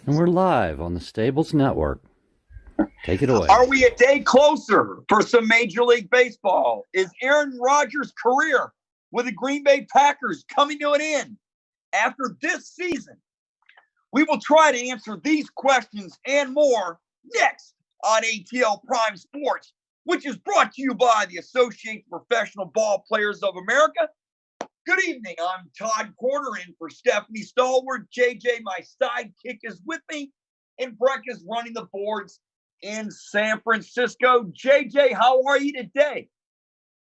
And we're live on the Stables Network. Take it away. Are we a day closer for some Major League Baseball? Is Aaron Rodgers' career with the Green Bay Packers coming to an end after this season? We will try to answer these questions and more next on ATL Prime Sports, which is brought to you by the Association of Professional Ball Players of America. Good evening. I'm Todd Corder in for Stephanie Stallworth. JJ, my sidekick, is with me, and Breck is running the boards in San Francisco. JJ, how are you today?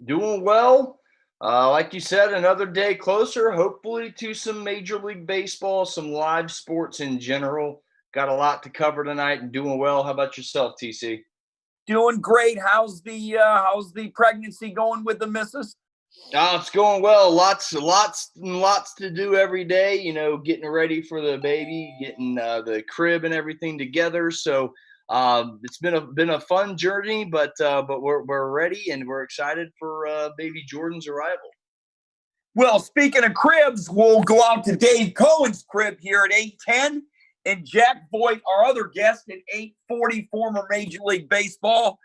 Doing well. Like you said, another day closer, hopefully, to some Major League Baseball, some live sports in general. Got a lot to cover tonight and doing well. How about yourself, TC? Doing great. How's the pregnancy going with the missus? It's going well. Lots to do every day. You know, getting ready for the baby, getting the crib and everything together. So it's been a fun journey, but we're ready and we're excited for baby Jordan's arrival. Well, speaking of cribs, we'll go out to Dave Cohen's crib here at 8:10, and Jack Voigt, our other guest at 8:40, former Major League Baseball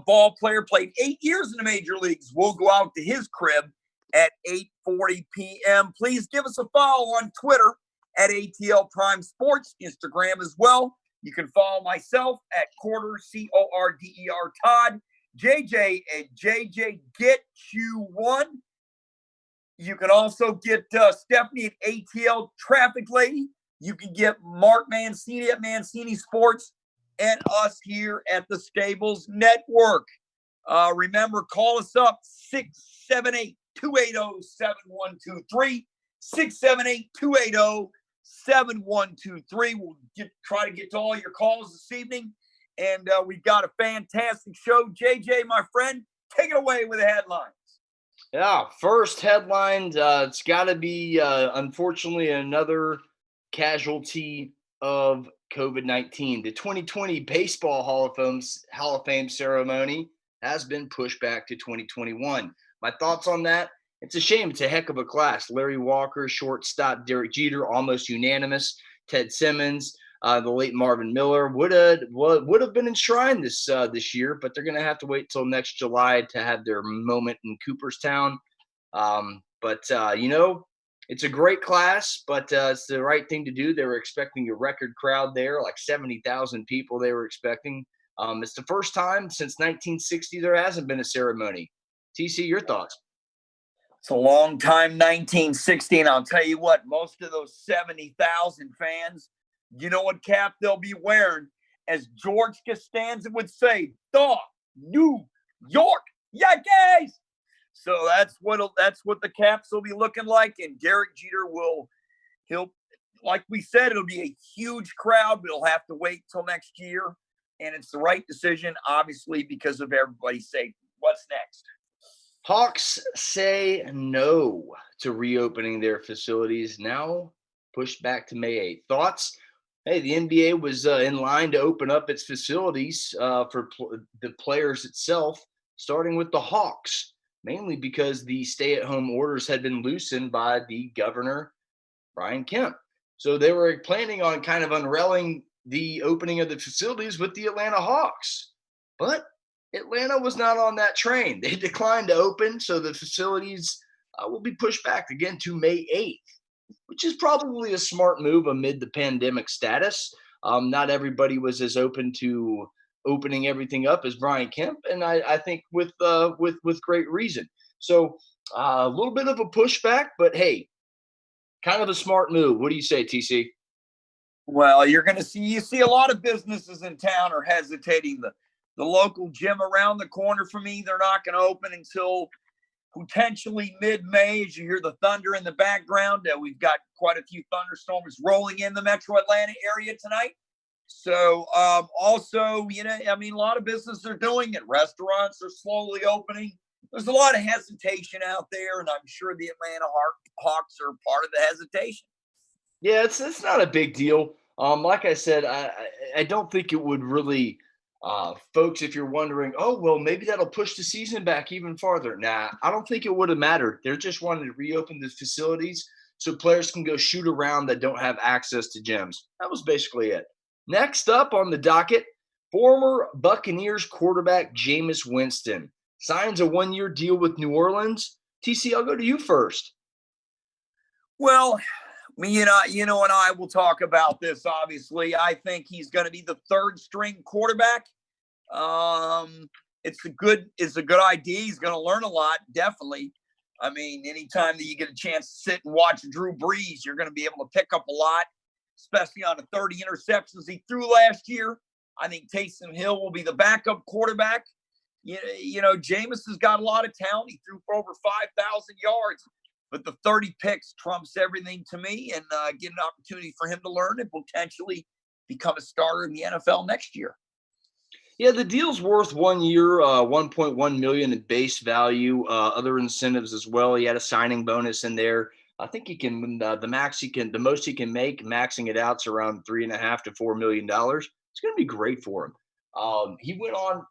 ball player, played 8 years in the major leagues. We'll go out to his crib at 8:40 p.m. Please give us a follow on Twitter at ATL Prime Sports, Instagram as well. You can follow myself at Corder, Corder Todd, JJ at JJ Get You One. You can also get Stephanie at ATL Traffic Lady. You can get Mark Mancini at Mancini Sports, and us here at the Stables Network. Remember, call us up, 678-280-7123, 678-280-7123. We'll try to get to all your calls this evening, and we've got a fantastic show. JJ, my friend, take it away with the headlines. Yeah, first headline, it's got to be, unfortunately, another casualty of COVID-19. The 2020 Baseball Hall of Fame ceremony has been pushed back to 2021. My thoughts on that? It's a shame. It's a heck of a class. Larry Walker, shortstop Derek Jeter, almost unanimous. Ted Simmons, the late Marvin Miller would have been enshrined this year, but they're going to have to wait till next July to have their moment in Cooperstown. It's a great class, but it's the right thing to do. They were expecting a record crowd there, like 70,000 people they were expecting. It's the first time since 1960 there hasn't been a ceremony. TC, your thoughts? It's a long time, 1960, and I'll tell you what, most of those 70,000 fans, you know what cap they'll be wearing? As George Costanza would say, the New York Yankees. So that's what the caps will be looking like, and Derek Jeter he'll like we said, it'll be a huge crowd, but he'll have to wait till next year, and it's the right decision, obviously, because of everybody's safety. What's next? Hawks say no to reopening their facilities, now pushed back to May 8th. Thoughts? Hey, the NBA was in line to open up its facilities for the players itself, starting with the Hawks, mainly because the stay-at-home orders had been loosened by the governor, Brian Kemp. So they were planning on kind of unveiling the opening of the facilities with the Atlanta Hawks. But Atlanta was not on that train. They declined to open, so the facilities will be pushed back again to May 8th, which is probably a smart move amid the pandemic status. Not everybody was as open to opening everything up as Brian Kemp, and I think with great reason. So a little bit of a pushback, but hey, kind of a smart move. What do you say, TC? Well, you see a lot of businesses in town are hesitating. The local gym around the corner from me, they're not going to open until potentially mid-May. As you hear the thunder in the background, we've got quite a few thunderstorms rolling in the metro Atlanta area tonight. So also, a lot of businesses are doing it. Restaurants are slowly opening. There's a lot of hesitation out there, and I'm sure the Atlanta Hawks are part of the hesitation. Yeah, it's not a big deal. Like I said, I don't think it would really folks, if you're wondering, oh, well, maybe that'll push the season back even farther. Nah, I don't think it would have mattered. They're just wanting to reopen the facilities so players can go shoot around that don't have access to gyms. That was basically it. Next up on the docket, former Buccaneers quarterback Jameis Winston signs a 1-year deal with New Orleans. TC, I'll go to you first. Well, and I will talk about this. Obviously, I think he's going to be the third string quarterback. It's a good idea. He's going to learn a lot, definitely. I mean, anytime that you get a chance to sit and watch Drew Brees, you're going to be able to pick up a lot, especially on the 30 interceptions he threw last year. I think Taysom Hill will be the backup quarterback. Jameis has got a lot of talent. He threw for over 5,000 yards, but the 30 picks trumps everything to me, and get an opportunity for him to learn and potentially become a starter in the NFL next year. Yeah, the deal's worth 1 year, $1.1 million in base value, other incentives as well. He had a signing bonus in there. I think he can the most he can make, maxing it out, is around $3.5 to $4 million. It's going to be great for him. He went on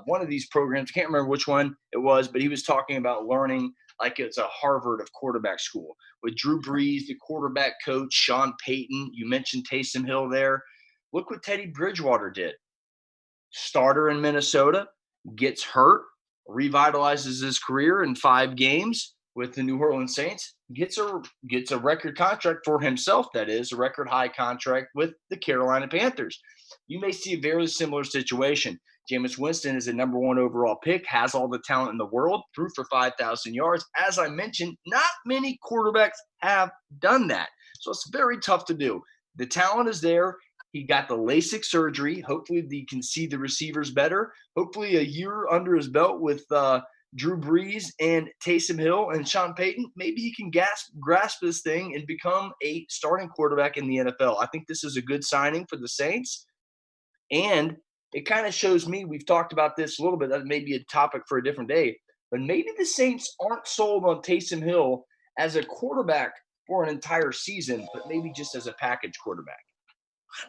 one of these programs. Can't remember which one it was, but he was talking about learning like it's a Harvard of quarterback school with Drew Brees, the quarterback coach, Sean Payton. You mentioned Taysom Hill there. Look what Teddy Bridgewater did. Starter in Minnesota, gets hurt, revitalizes his career in 5 games with the New Orleans Saints, gets a record contract for himself, that is, a record high contract with the Carolina Panthers. You may see a very similar situation. Jameis Winston is a number 1 overall pick, has all the talent in the world, threw for 5,000 yards. As I mentioned, not many quarterbacks have done that. So it's very tough to do. The talent is there. He got the LASIK surgery. Hopefully he can see the receivers better. Hopefully a year under his belt with Drew Brees and Taysom Hill and Sean Payton, maybe he can grasp this thing and become a starting quarterback in the NFL. I think this is a good signing for the Saints. And it kind of shows me, we've talked about this a little bit, that may be a topic for a different day, but maybe the Saints aren't sold on Taysom Hill as a quarterback for an entire season, but maybe just as a package quarterback.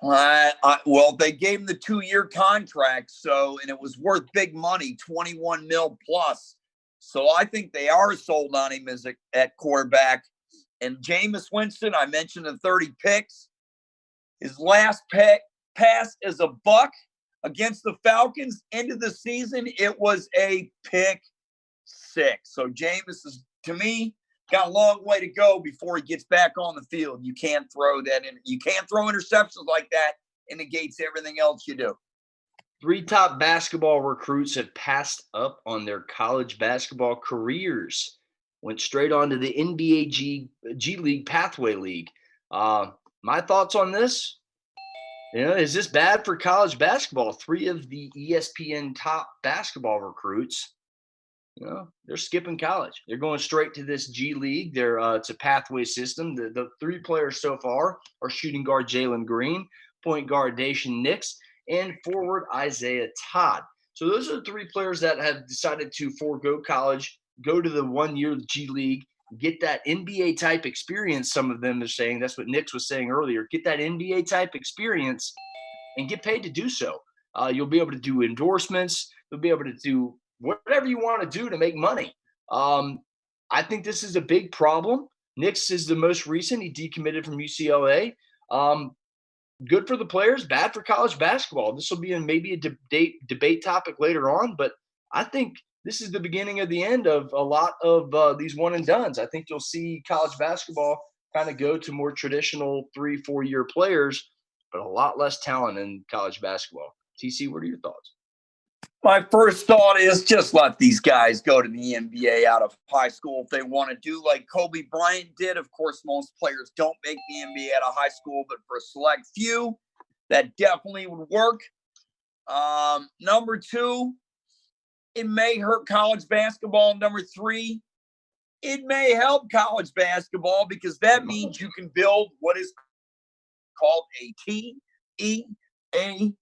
Well, they gave him the 2-year contract, and it was worth big money, 21 mil plus. So I think they are sold on him at quarterback. And Jameis Winston, I mentioned the 30 picks. His last pass as a Buck against the Falcons, end of the season, it was a pick 6. So Jameis is, to me, got a long way to go before he gets back on the field. You can't throw that in. You can't throw interceptions like that. It negates everything else you do. 3 top basketball recruits have passed up on their college basketball careers. Went straight on to the NBA G League Pathway League. My thoughts on this? Is this bad for college basketball? 3 of the ESPN top basketball recruits, they're skipping college. They're going straight to this G League. It's a pathway system. The 3 players so far are shooting guard Jalen Green, point guard Daishen Nix, and forward Isaiah Todd. So those are the 3 players that have decided to forego college, go to the 1-year G League, get that NBA type experience. Some of them are saying, that's what Nix was saying earlier, get that NBA type experience and get paid to do so. You'll be able to do endorsements. You'll be able to do whatever you want to do to make money. I think this is a big problem. Nix is the most recent. He decommitted from UCLA. Good for the players, bad for college basketball. This will be maybe a debate topic later on, but I think this is the beginning of the end of a lot of these one and dones. I think you'll see college basketball kind of go to more traditional 3-4 year players, but a lot less talent in college basketball. TC, what are your thoughts? My first thought is just let these guys go to the NBA out of high school if they want to do like Kobe Bryant did. Of course, most players don't make the NBA out of high school, but for a select few, that definitely would work. Number 2, it may hurt college basketball. Number 3, it may help college basketball because that means you can build what is called a TEAM.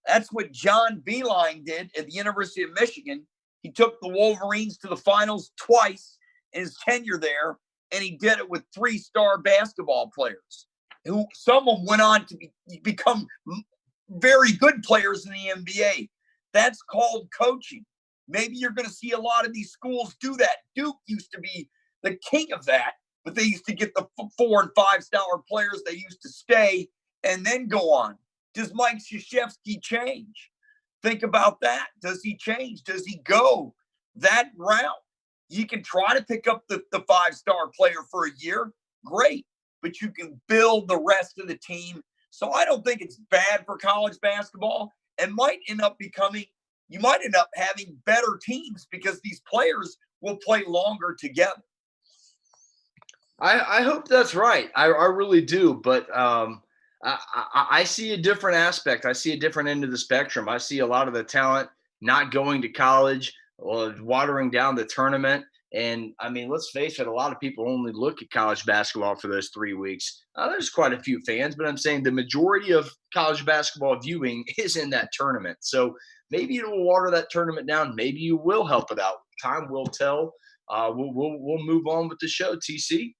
That's what John Beilein did at the University of Michigan. He took the Wolverines to the finals twice in his tenure there, and he did it with 3-star basketball players who some of them went on to become very good players in the NBA. That's called coaching. Maybe you're going to see a lot of these schools do that. Duke used to be the king of that, but they used to get the 4 and 5 star players. They used to stay and then go on. Does Mike Krzyzewski change? Think about that. Does he change? Does he go that route? You can try to pick up the 5-star player for a year. Great. But you can build the rest of the team. So I don't think it's bad for college basketball, and you might end up having better teams because these players will play longer together. I hope that's right. I really do. But I see a different aspect. I see a different end of the spectrum. I see a lot of the talent not going to college or watering down the tournament. And I mean, let's face it, a lot of people only look at college basketball for those 3 weeks. There's quite a few fans, but I'm saying the majority of college basketball viewing is in that tournament. So maybe it will water that tournament down. Maybe you will help it out. Time will tell. We'll move on with the show, TC.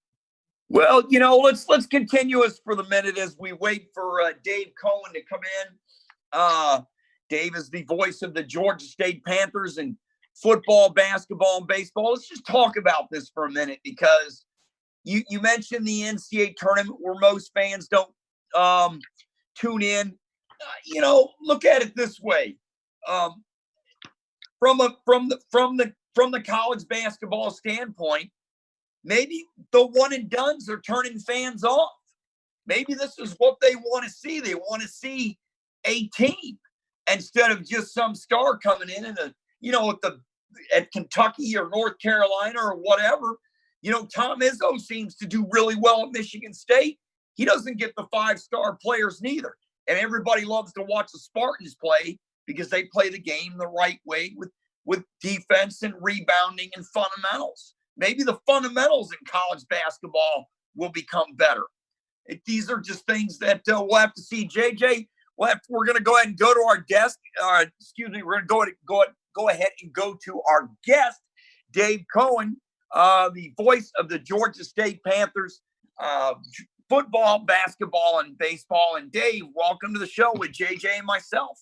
Well, let's continue us for the minute as we wait for Dave Cohen to come in. Dave is the voice of the Georgia State Panthers and football, basketball, and baseball. Let's just talk about this for a minute because you mentioned the NCAA tournament where most fans don't tune in. Look at it this way: from the college basketball standpoint, maybe the one and dones are turning fans off. Maybe this is what they want to see. They want to see a team instead of just some star coming in and at Kentucky or North Carolina or whatever. Tom Izzo seems to do really well at Michigan State. He doesn't get the 5-star players neither. And everybody loves to watch the Spartans play because they play the game the right way with defense and rebounding and fundamentals. Maybe the fundamentals in college basketball will become better. These are just things that we'll have to see. JJ, we're going to go ahead and go to our desk. We're going to go ahead and go to our guest, Dave Cohen, the voice of the Georgia State Panthers, football, basketball, and baseball. And Dave, welcome to the show with JJ and myself.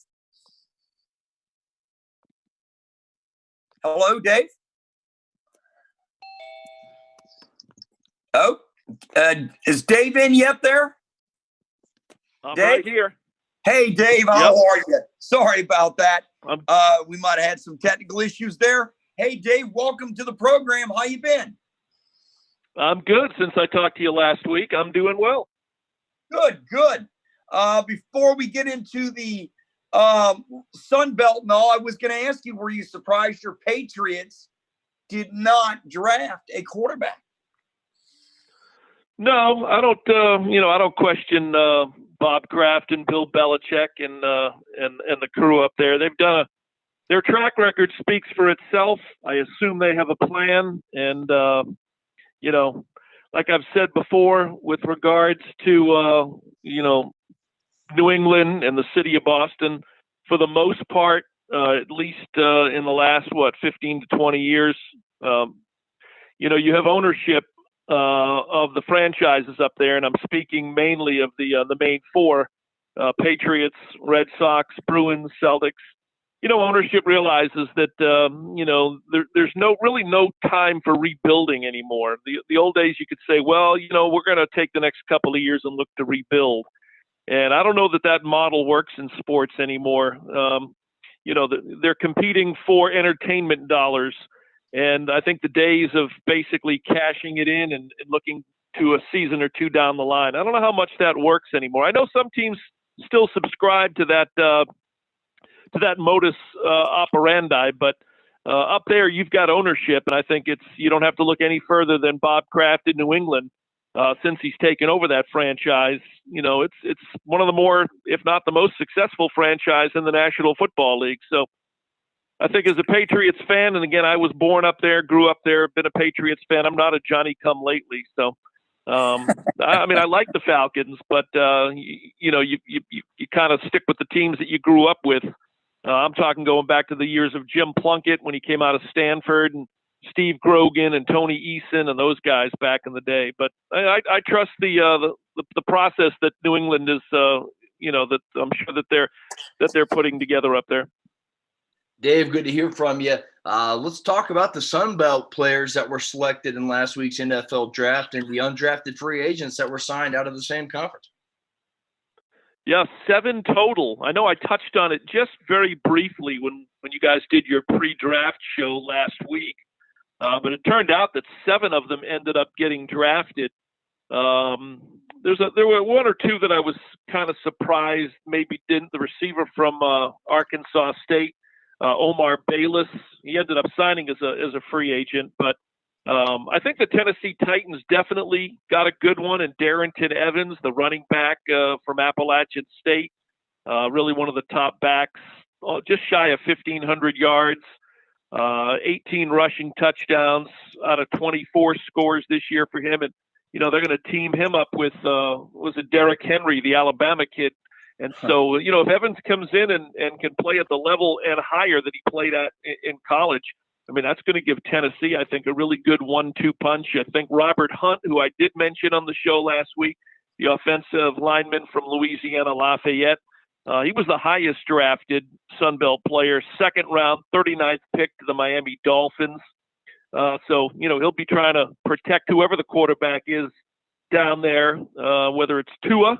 Hello, Dave. Oh, is Dave in yet there? I'm Dave? right here. Hey, Dave, how are you? Sorry about that. We might have had some technical issues there. Hey, Dave, welcome to the program. How you been? I'm good. Since I talked to you last week, I'm doing well. Good. Before we get into the Sun Belt and all, I was going to ask you, were you surprised your Patriots did not draft a quarterback? No, I don't. I don't question Bob Kraft and Bill Belichick and the crew up there. They've done their track record speaks for itself. I assume they have a plan, and like I've said before, with regards to New England and the city of Boston, for the most part, at least in the last 15 to 20 years, you have ownership of the franchises up there, and I'm speaking mainly of the main four: Patriots, Red Sox, Bruins, Celtics. Ownership realizes that there's no time for rebuilding anymore. The old days, you could say, well, we're going to take the next couple of years and look to rebuild, and I don't know that model works in sports anymore. They're competing for entertainment dollars. And I think the days of basically cashing it in and looking to a season or two down the line, I don't know how much that works anymore. I know some teams still subscribe to that modus operandi, but up there you've got ownership, and I think you don't have to look any further than Bob Kraft in New England since he's taken over that franchise. It's one of the more, if not the most successful franchise in the National Football League. So I think as a Patriots fan, and again, I was born up there, grew up there, been a Patriots fan. I'm not a Johnny-come-lately. So, I like the Falcons, but, you kind of stick with the teams that you grew up with. I'm talking going back to the years of Jim Plunkett when he came out of Stanford, and Steve Grogan and Tony Eason and those guys back in the day. But I trust the process that New England is, that I'm sure that they're putting together up there. Dave, good to hear from you. Let's talk about the Sun Belt players that were selected in last week's NFL draft and the undrafted free agents that were signed out of the same conference. Yeah, 7 total. I know I touched on it just very briefly when you guys did your pre-draft show last week, but it turned out that 7 of them ended up getting drafted. There were 1 or 2 that I was kind of surprised maybe didn't. The receiver from Arkansas State, Omar Bayless, he ended up signing as a free agent, but I think the Tennessee Titans definitely got a good one, and Darrington Evans, the running back from Appalachian State, really one of the top backs, just shy of 1,500 yards, 18 rushing touchdowns out of 24 scores this year for him. And, they're going to team him up with, was it Derrick Henry, the Alabama kid? And so, if Evans comes in and can play at the level and higher that he played at in college, I mean, that's going to give Tennessee, I think, a really good 1-2 punch. I think Robert Hunt, who I did mention on the show last week, the offensive lineman from Louisiana Lafayette, he was the highest drafted Sun Belt player, 2nd round, 39th pick to the Miami Dolphins. So, he'll be trying to protect whoever the quarterback is down there, whether it's Tua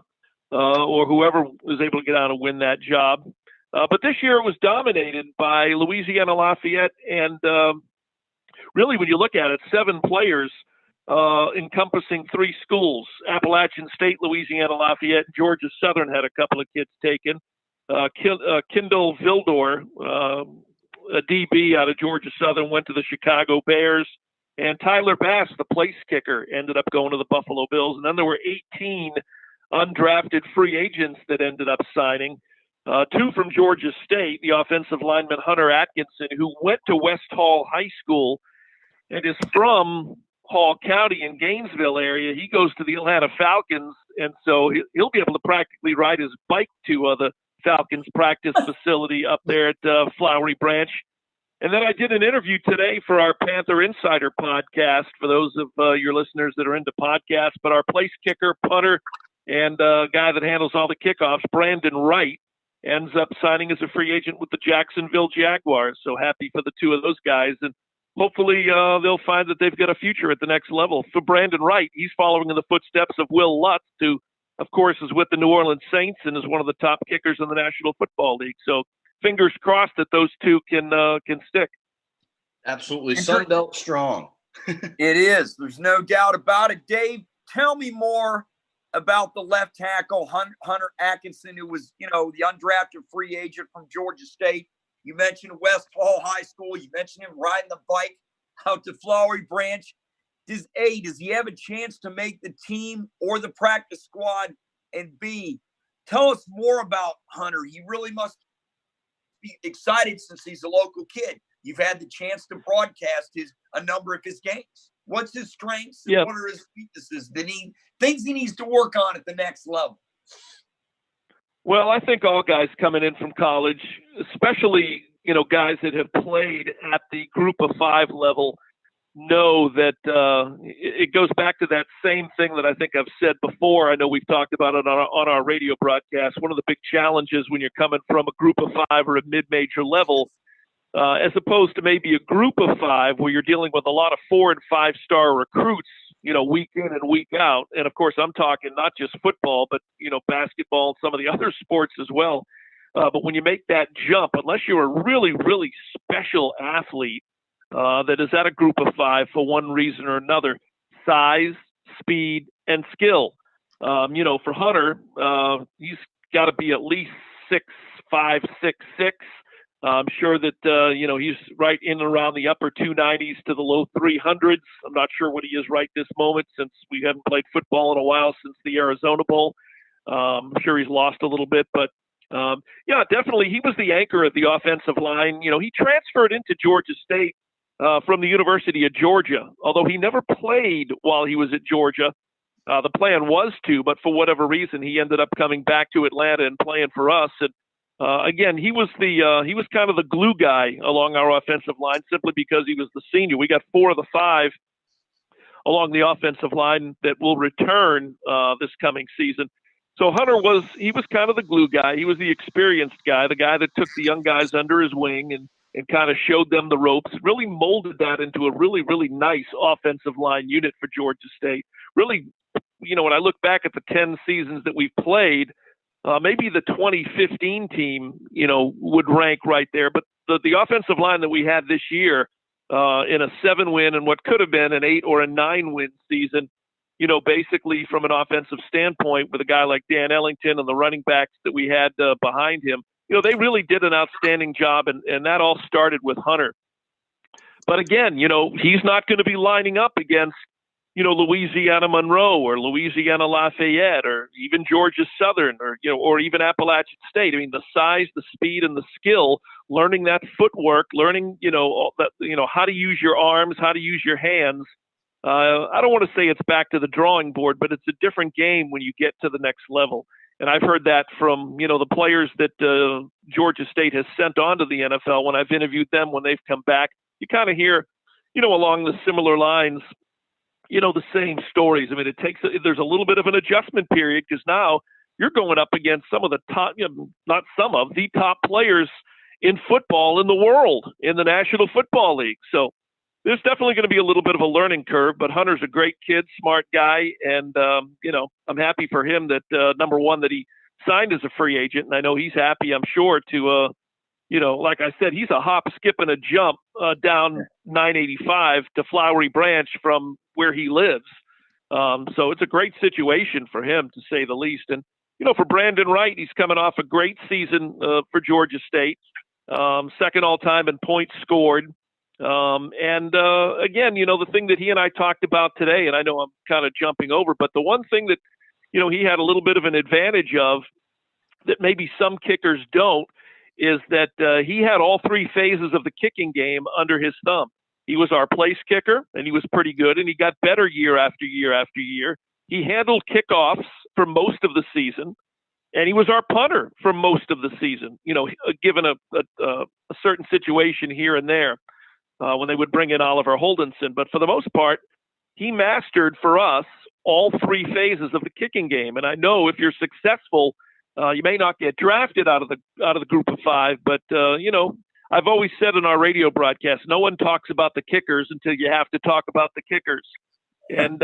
or whoever was able to get out and win that job. But this year it was dominated by Louisiana Lafayette, and really when you look at it, 7 players encompassing 3 schools. Appalachian State, Louisiana Lafayette, Georgia Southern had a couple of kids taken. Kendall Vildor, a DB out of Georgia Southern, went to the Chicago Bears. And Tyler Bass, the place kicker, ended up going to the Buffalo Bills. And then there were 18 undrafted free agents that ended up signing. 2 from Georgia State, the offensive lineman Hunter Atkinson, who went to West Hall High School and is from Hall County in Gainesville area. He goes to the Atlanta Falcons, and so he'll be able to practically ride his bike to the Falcons practice facility up there at Flowery Branch. And then I did an interview today for our Panther Insider podcast, for those of your listeners that are into podcasts, but our place kicker, punter, and guy that handles all the kickoffs, Brandon Wright, ends up signing as a free agent with the Jacksonville Jaguars. So happy for the 2 of those guys. And hopefully they'll find that they've got a future at the next level. For Brandon Wright, he's following in the footsteps of Will Lutz, who, of course, is with the New Orleans Saints and is one of the top kickers in the National Football League. So fingers crossed that those 2 can stick. Absolutely. Sun Belt strong. It is. There's no doubt about it. Dave, tell me more about the left tackle, Hunter Atkinson, who was, the undrafted free agent from Georgia State. You mentioned West Hall High School. You mentioned him riding the bike out to Flowery Branch. Does he have a chance to make the team or the practice squad? And B, tell us more about Hunter. He really must be excited since he's a local kid. You've had the chance to broadcast a number of his games. What's his strengths? Yeah. What are his weaknesses? Things he needs to work on at the next level? Well, I think all guys coming in from college, especially, guys that have played at the group of 5 level, know that it goes back to that same thing that I think I've said before. I know we've talked about it on our radio broadcast. One of the big challenges when you're coming from a group of 5 or a mid-major level, as opposed to maybe a group of 5 where you're dealing with a lot of 4- and 5-star recruits, week in and week out. And of course, I'm talking not just football, but, basketball and some of the other sports as well. But when you make that jump, unless you're a really, really special athlete that is at a group of 5 for one reason or another, size, speed, and skill. For Hunter, he's got to be at least 6'5", 6'6". I'm sure that, he's right in and around the upper 290s to the low 300s. I'm not sure what he is right this moment since we haven't played football in a while since the Arizona Bowl. I'm sure he's lost a little bit, but definitely he was the anchor of the offensive line. He transferred into Georgia State from the University of Georgia, although he never played while he was at Georgia. The plan was to, but for whatever reason, he ended up coming back to Atlanta and playing for us. And again, he was kind of the glue guy along our offensive line simply because he was the senior. We got 4 of the 5 along the offensive line that will return this coming season. So Hunter was kind of the glue guy. He was the experienced guy, the guy that took the young guys under his wing and and kind of showed them the ropes, really molded that into a really, really nice offensive line unit for Georgia State. Really, when I look back at the 10 seasons that we've played, maybe the 2015 team, would rank right there. But the offensive line that we had this year in a 7-win and what could have been an 8 or a 9-win season, basically from an offensive standpoint with a guy like Dan Ellington and the running backs that we had behind him, they really did an outstanding job, and that all started with Hunter. But again, he's not going to be lining up against, Louisiana Monroe or Louisiana Lafayette or even Georgia Southern or even Appalachian State. I mean, the size, the speed, and the skill, learning that footwork, learning, how to use your arms, how to use your hands. I don't want to say it's back to the drawing board, but it's a different game when you get to the next level. And I've heard that from, the players that Georgia State has sent on to the NFL. When I've interviewed them, when they've come back, you kind of hear, along the similar lines, the same stories. I mean, there's a little bit of an adjustment period because now you're going up against some of the top, the top players in football in the world, in the National Football League. So there's definitely going to be a little bit of a learning curve, but Hunter's a great kid, smart guy. And, I'm happy for him that, number one, that he signed as a free agent. And I know he's happy, I'm sure, to, like I said, he's a hop, skip, and a jump down 985 to Flowery Branch from where he lives. So it's a great situation for him, to say the least. And, for Brandon Wright, he's coming off a great season for Georgia State, second all-time in points scored. Again, the thing that he and I talked about today, and I know I'm kind of jumping over, but the one thing that, he had a little bit of an advantage of that maybe some kickers don't is that he had all 3 phases of the kicking game under his thumb. He was our place kicker, and he was pretty good, and he got better year after year after year. He handled kickoffs for most of the season, and he was our punter for most of the season, given a certain situation here and there when they would bring in Oliver Holdenson. But for the most part, he mastered for us all 3 phases of the kicking game. And I know if you're successful, you may not get drafted out of the group of 5, but I've always said in our radio broadcast, no one talks about the kickers until you have to talk about the kickers. And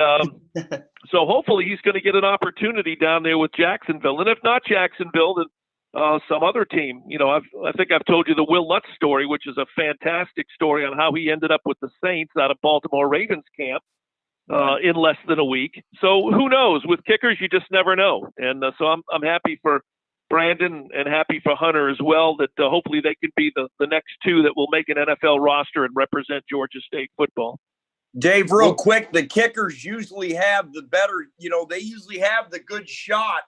so hopefully he's going to get an opportunity down there with Jacksonville. And if not Jacksonville, then some other team. I think I've told you the Will Lutz story, which is a fantastic story on how he ended up with the Saints out of Baltimore Ravens camp in less than a week. So who knows? With kickers, you just never know. And so I'm happy for Brandon and happy for Hunter as well, that hopefully they could be the next 2 that will make an NFL roster and represent Georgia State football. Dave, real quick, the kickers usually have the better, they usually have the good shot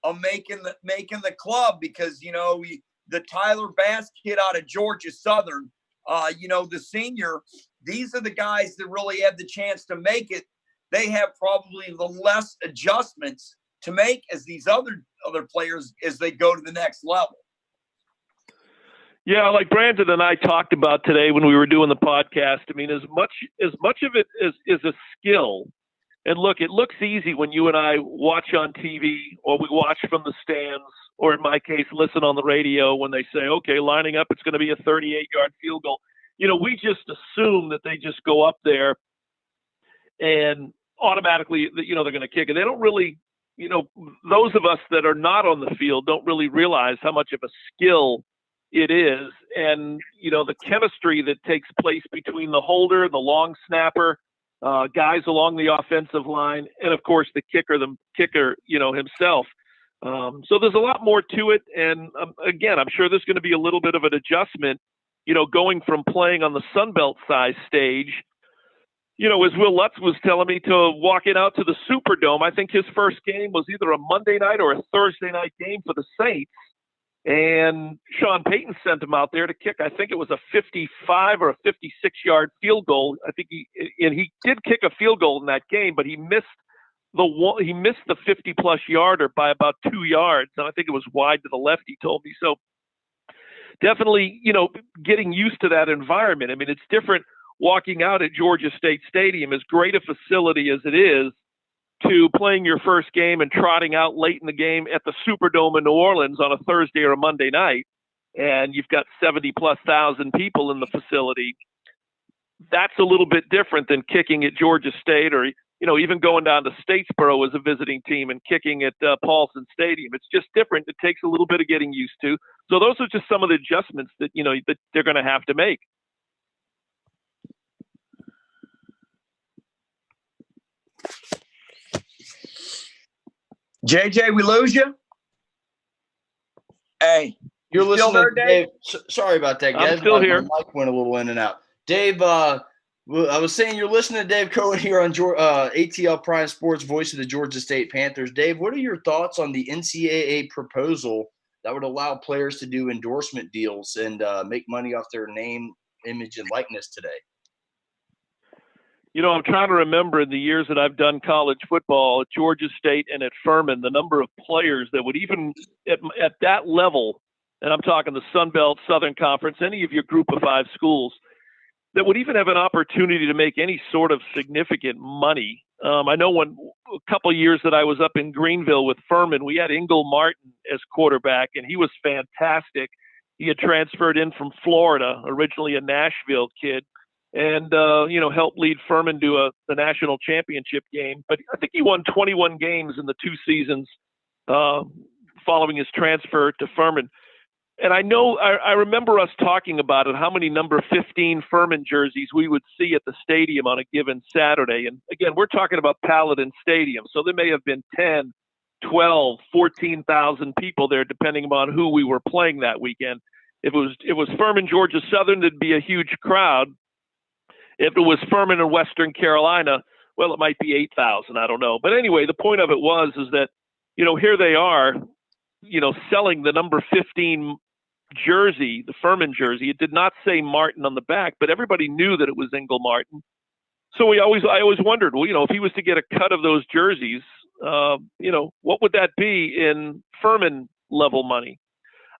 of making the club because, the Tyler Bass kid out of Georgia Southern, the senior, these are the guys that really have the chance to make it. They have probably the less adjustments to make as these other players as they go to the next level. Yeah, like Brandon and I talked about today when we were doing the podcast. I mean, as much of it is a skill. And look, it looks easy when you and I watch on TV or we watch from the stands, or in my case, listen on the radio when they say, okay, lining up, it's going to be a 38-yard field goal. We just assume that they just go up there and automatically, they're going to kick it. They don't really, those of us that are not on the field don't really realize how much of a skill it is. And, the chemistry that takes place between the holder, the long snapper, guys along the offensive line, and of course the kicker himself. So there's a lot more to it. And again, I'm sure there's going to be a little bit of an adjustment, going from playing on the Sun Belt size stage, as Will Lutz was telling me, to walking out to the Superdome. I think his first game was either a Monday night or a Thursday night game for the Saints. And Sean Payton sent him out there to kick, I think it was a 55 or a 56-yard field goal. I think he did kick a field goal in that game, but he missed the 50-plus yarder by about 2 yards. And I think it was wide to the left, he told me. So definitely, getting used to that environment. I mean, it's different walking out at Georgia State Stadium, as great a facility as it is, to playing your first game and trotting out late in the game at the Superdome in New Orleans on a Thursday or a Monday night. and you've got 70+ thousand people in the facility. That's a little bit different than kicking at Georgia State or, even going down to Statesboro as a visiting team and kicking at Paulson Stadium. It's just different. It takes a little bit of getting used to. So those are just some of the adjustments that, that they're going to have to make. JJ, we lose you? Hey, you're still listening there, to Dave? Sorry about that, guys. I'm still here. My mic went a little in and out. Dave, I was saying you're listening to Dave Cohen here on ATL Prime Sports, voice of the Georgia State Panthers. Dave, what are your thoughts on the NCAA proposal that would allow players to do endorsement deals and make money off their name, image, and likeness today? I'm trying to remember in the years that I've done college football at Georgia State and at Furman, the number of players that would even at that level, and I'm talking the Sun Belt, Southern Conference, any of your group of 5 schools, that would even have an opportunity to make any sort of significant money. I know a couple of years that I was up in Greenville with Furman, we had Ingle Martin as quarterback, and he was fantastic. He had transferred in from Florida, originally a Nashville kid, and helped lead Furman to the national championship game. But I think he won 21 games in the 2 seasons following his transfer to Furman. And I remember us talking about it, how many number 15 Furman jerseys we would see at the stadium on a given Saturday. And again, we're talking about Paladin Stadium. So there may have been 10, 12, 14,000 people there, depending upon who we were playing that weekend. If it was Furman, Georgia Southern, there'd be a huge crowd. If it was Furman in Western Carolina, well, it might be 8,000. I don't know. But anyway, the point of it is that, here they are, selling the number 15 jersey, the Furman jersey. It did not say Martin on the back, but everybody knew that it was Ingle Martin. So I always wondered, well, if he was to get a cut of those jerseys, what would that be in Furman level money?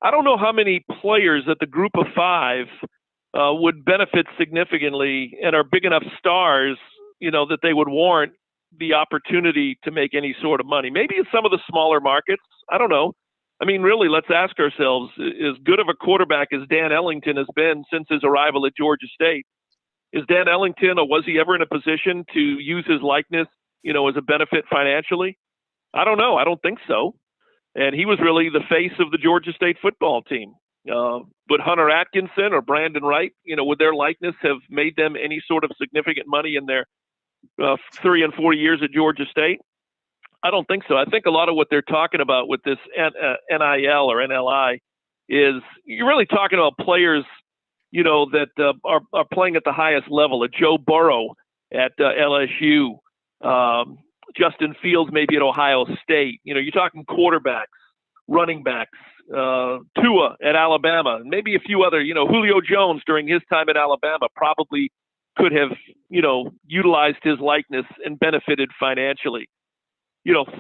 I don't know how many players at the group of 5 would benefit significantly and are big enough stars, that they would warrant the opportunity to make any sort of money. Maybe in some of the smaller markets. I don't know. I mean, really, let's ask ourselves, as good of a quarterback as Dan Ellington has been since his arrival at Georgia State, is Dan Ellington, or was he ever in a position to use his likeness, as a benefit financially? I don't know. I don't think so. And he was really the face of the Georgia State football team. Would Hunter Atkinson or Brandon Wright, would their likeness have made them any sort of significant money in their 3 and 4 years at Georgia State? I don't think so. I think a lot of what they're talking about with this NIL or NLI is you're really talking about players, that are playing at the highest level. A Joe Burrow at LSU, Justin Fields maybe at Ohio State. You're talking quarterbacks, running backs, Tua at Alabama, and maybe a few other. Julio Jones during his time at Alabama probably could have, utilized his likeness and benefited financially.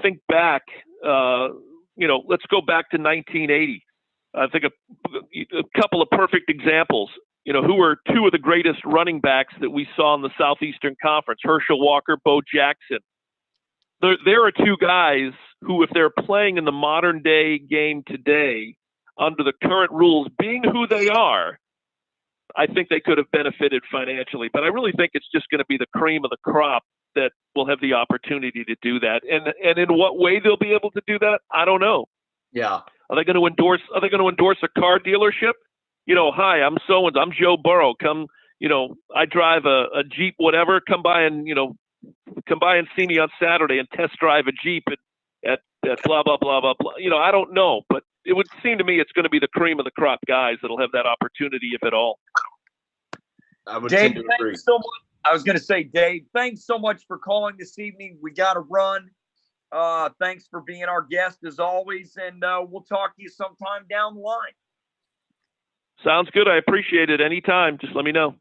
Think back, let's go back to 1980. I think a couple of perfect examples, who were 2 of the greatest running backs that we saw in the Southeastern Conference, Herschel Walker, Bo Jackson. There are 2 guys who, if they're playing in the modern day game today, under the current rules, being who they are, I think they could have benefited financially. But I really think it's just going to be the cream of the crop that will have the opportunity to do that. And in what way they'll be able to do that, I don't know. Yeah. Are they going to endorse a car dealership? Hi, I'm Joe Burrow. Come, I drive a Jeep, whatever. Come by and see me on Saturday and test drive a Jeep at blah, blah, blah, blah, blah. I don't know, but it would seem to me it's going to be the cream of the crop guys that'll have that opportunity, if at all. I would Dave, tend to agree. thanks so much. I was going to say, Dave, thanks so much for calling this evening. We got to run. Thanks for being our guest as always, and we'll talk to you sometime down the line. Sounds good. I appreciate it. Anytime. Just let me know.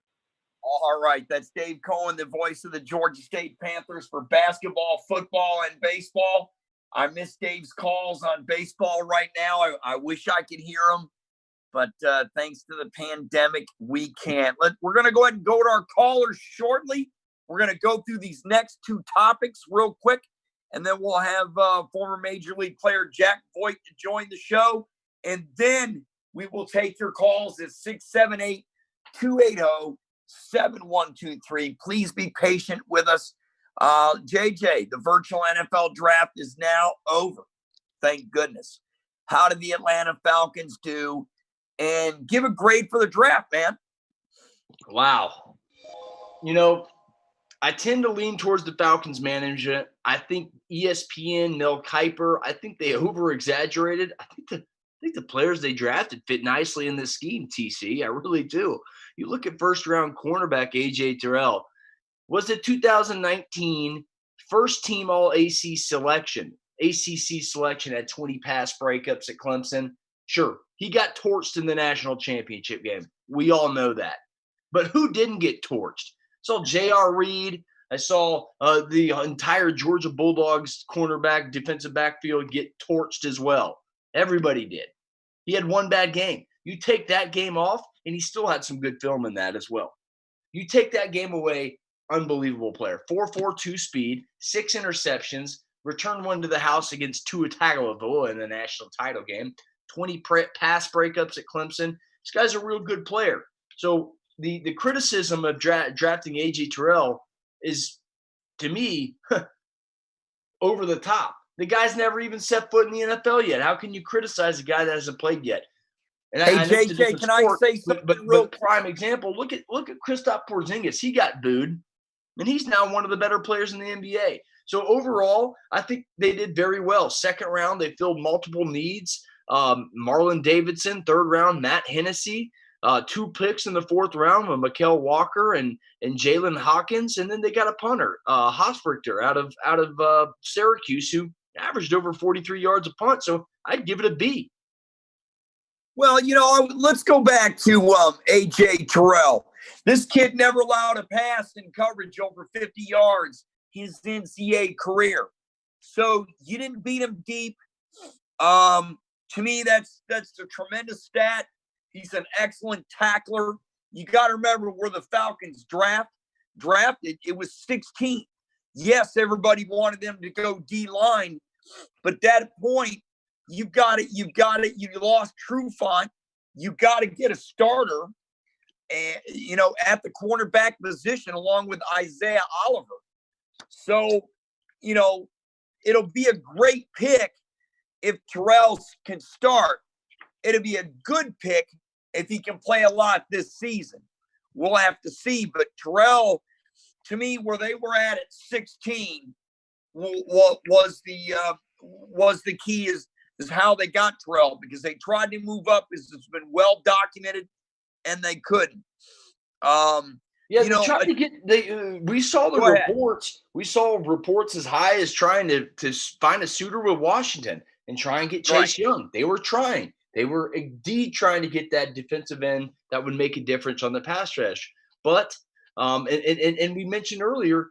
All right. That's Dave Cohen, the voice of the Georgia State Panthers for basketball, football, and baseball. I miss Dave's calls on baseball right now. I wish I could hear them, but thanks to the pandemic, we can't. We're going to go ahead and go to our callers shortly. We're going to go through these next 2 topics real quick, and then we'll have former Major League player Jack Voigt to join the show. And then We will take your calls at 678-280-7123. Please be patient with us. JJ, the virtual NFL draft is now over. Thank goodness. How did the Atlanta Falcons do? And give a grade for the draft, man. Wow. I tend to lean towards the Falcons management. I think ESPN, Mel Kiper, I think they over-exaggerated. I think the players they drafted fit nicely in this scheme, TC. I really do. You look at first-round cornerback A.J. Terrell. Was it 2019 first-team All-ACC selection? ACC selection had 20 pass breakups at Clemson. Sure, he got torched in the national championship game. We all know that. But who didn't get torched? I saw J.R. Reed. I saw the entire Georgia Bulldogs cornerback, defensive backfield get torched as well. Everybody did. He had one bad game. You take that game off, and he still had some good film in that as well. You take that game away, unbelievable player. 4.42 speed, 6 interceptions, returned one to the house against Tua Tagovailoa in the national title game, 20 pass breakups at Clemson. This guy's a real good player. So the criticism of drafting A.J. Terrell is, to me, over the top. The guy's never even set foot in the NFL yet. How can you criticize a guy that hasn't played yet? And hey, JJ, can I say something real quick? Prime example, look at Kristaps Porzingis. He got booed, and he's now one of the better players in the NBA. So overall, I think they did very well. Second round, they filled multiple needs. Marlon Davidson, third round, Matt Hennessy. 2 picks in the fourth round with Mykal Walker and Jalen Hawkins, and then they got a punter, Hosfrichter out of Syracuse, who averaged over 43 yards a punt. So I'd give it a B. Well, let's go back to A.J. Terrell. This kid never allowed a pass in coverage over 50 yards his NCAA career. So you didn't beat him deep. To me, that's a tremendous stat. He's an excellent tackler. You got to remember where the Falcons drafted. It was 16. Yes, everybody wanted them to go D-line, but at that point, you lost Trufant. You got to get a starter, and at the cornerback position along with Isaiah Oliver. So, it'll be a great pick if Terrell can start. It'll be a good pick if he can play a lot this season. We'll have to see. But Terrell, to me, where they were at 16 was the key is how they got Terrell, because they tried to move up, as it's been well documented, and they couldn't. They tried to get. We saw the reports. We saw reports as high as trying to find a suitor with Washington and try and get Chase Young. They were trying. They were indeed trying to get that defensive end that would make a difference on the pass rush. But and we mentioned earlier,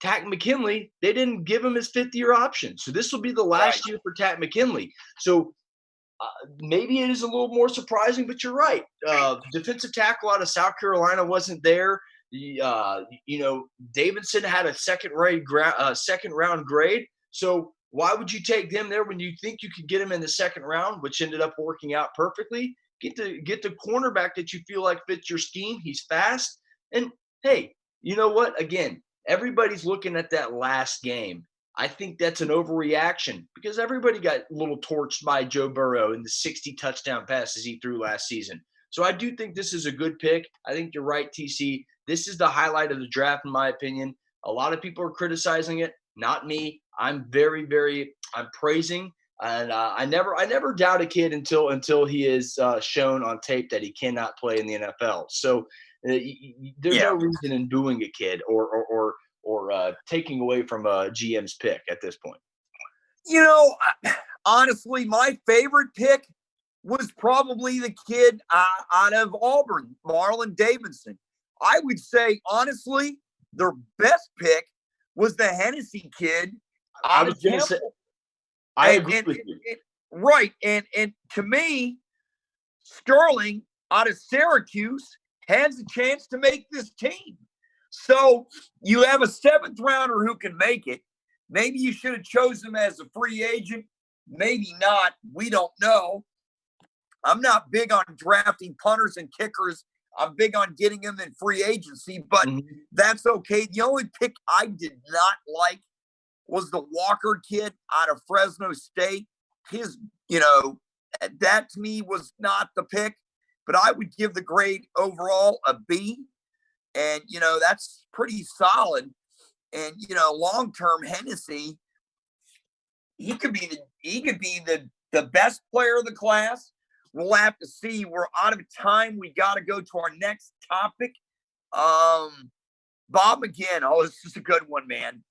Takk McKinley, they didn't give him his 5th-year option. So this will be the last year for Takk McKinley. So maybe it is a little more surprising, but you're right. Defensive tackle out of South Carolina wasn't there. Davidson had a second round grade. So why would you take them there when you think you could get him in the second round, which ended up working out perfectly? Get the cornerback that you feel like fits your scheme. He's fast. And hey, you know what? Again, everybody's looking at that last game. I think that's an overreaction because everybody got a little torched by Joe Burrow in the 60 touchdown passes he threw last season. So I do think this is a good pick. I think you're right, TC. This is the highlight of the draft, in my opinion. A lot of people are criticizing it, not me. I'm I'm praising, and I never doubt a kid until he is shown on tape that he cannot play in the NFL. So there's no reason in booing a kid or taking away from a GM's pick at this point. Honestly, my favorite pick was probably the kid out of Auburn, Marlon Davidson. I would say, honestly, their best pick was the Hennessy kid. I was going to say, I agree with you. Right. And to me, Sterling out of Syracuse has a chance to make this team. So you have a 7th rounder who can make it. Maybe you should have chosen him as a free agent. Maybe not. We don't know. I'm not big on drafting punters and kickers. I'm big on getting them in free agency, but that's okay. The only pick I did not like was the Walker kid out of Fresno State. His, that to me was not the pick, but I would give the grade overall a B. And, that's pretty solid. And, long term Hennessy, he could be the best player of the class. We'll have to see. We're out of time. We got to go to our next topic. Bob McGinn. Oh, this is a good one, man.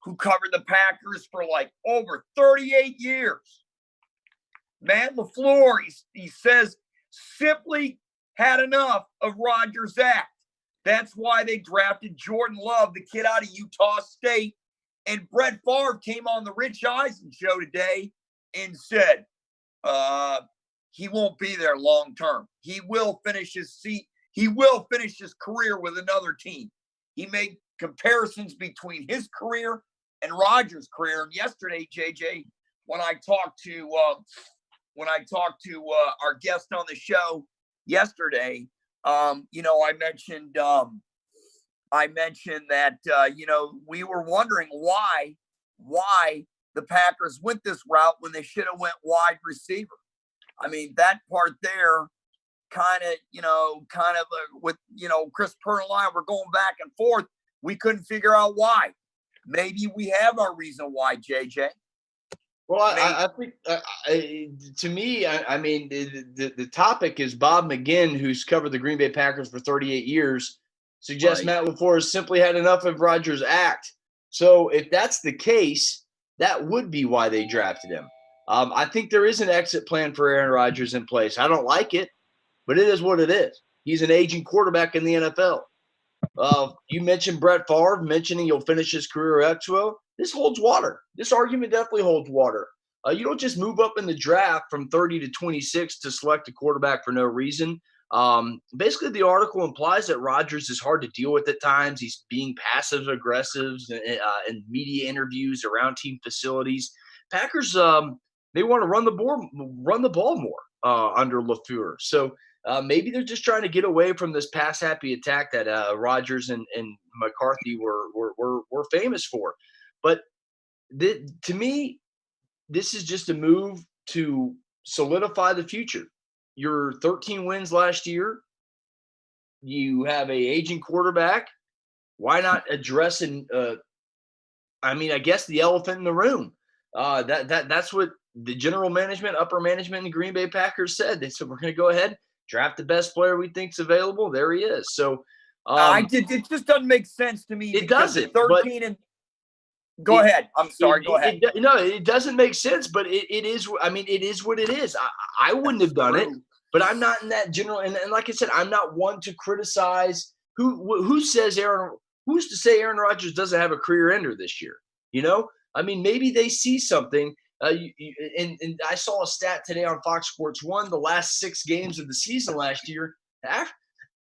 Who covered the Packers for like over 38 years. Matt LaFleur, he says, simply had enough of Rodgers' act. That's why they drafted Jordan Love, the kid out of Utah State. And Brett Favre came on the Rich Eisen show today and said, he won't be there long term. He will finish his career with another team. He made comparisons between his career and Rodgers' career. And yesterday, JJ, when I talked to our guest on the show yesterday, I mentioned that we were wondering why the Packers went this route when they should have went wide receiver. I mean, that part there kind of with, Chris Pearl and I were going back and forth. We couldn't figure out why. Maybe we have our reason why, JJ. Well, I think to me, I mean, the topic is Bob McGinn, who's covered the Green Bay Packers for 38 years, suggests Matt LaFleur has simply had enough of Rodgers' act. So if that's the case, that would be why they drafted him. I think there is an exit plan for Aaron Rodgers in place. I don't like it, but it is what it is. He's an aging quarterback in the NFL. You mentioned Brett Favre mentioning he'll finish his career at Expo. This holds water. This argument definitely holds water. You don't just move up in the draft from 30 to 26 to select a quarterback for no reason. Basically, the article implies that Rodgers is hard to deal with at times. He's being passive aggressive in media interviews around team facilities. Packers they want to run the ball more under LaFleur. So maybe they're just trying to get away from this pass happy attack that Rodgers and McCarthy were famous for. But to me, this is just a move to solidify the future. Your 13 wins last year. You have a aging quarterback. Why not address I guess the elephant in the room. That's what the general management, upper management in the Green Bay Packers said. They said, we're going to go ahead, draft the best player we think's available. There he is. So it just doesn't make sense to me. It doesn't. 13 and go ahead. I'm sorry. Go ahead. It doesn't make sense, but it is. I mean, it is what it is. I wouldn't have done it, but I'm not in that general. And like I said, I'm not one to criticize who's to say Aaron Rodgers doesn't have a career ender this year. I mean, maybe they see something. And I saw a stat today on Fox Sports 1, the last 6 games of the season last year,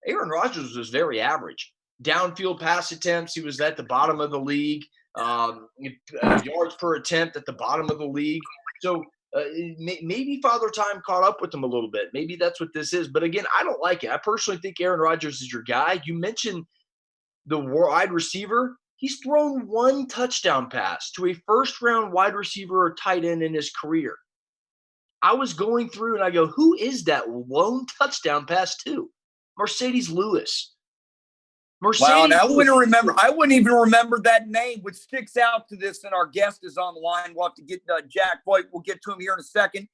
Aaron Rodgers was very average. Downfield pass attempts, he was at the bottom of the league. Yards per attempt at the bottom of the league. So maybe Father Time caught up with him a little bit. Maybe that's what this is. But again, I don't like it. I personally think Aaron Rodgers is your guy. You mentioned the wide receiver. He's thrown 1 touchdown pass to a first-round wide receiver or tight end in his career. I was going through and I go, who is that lone touchdown pass to? Mercedes Lewis. Wow, and I wouldn't even remember that name, which sticks out to this, and our guest is on the line. We'll have to get Jack Voigt. We'll get to him here in a second.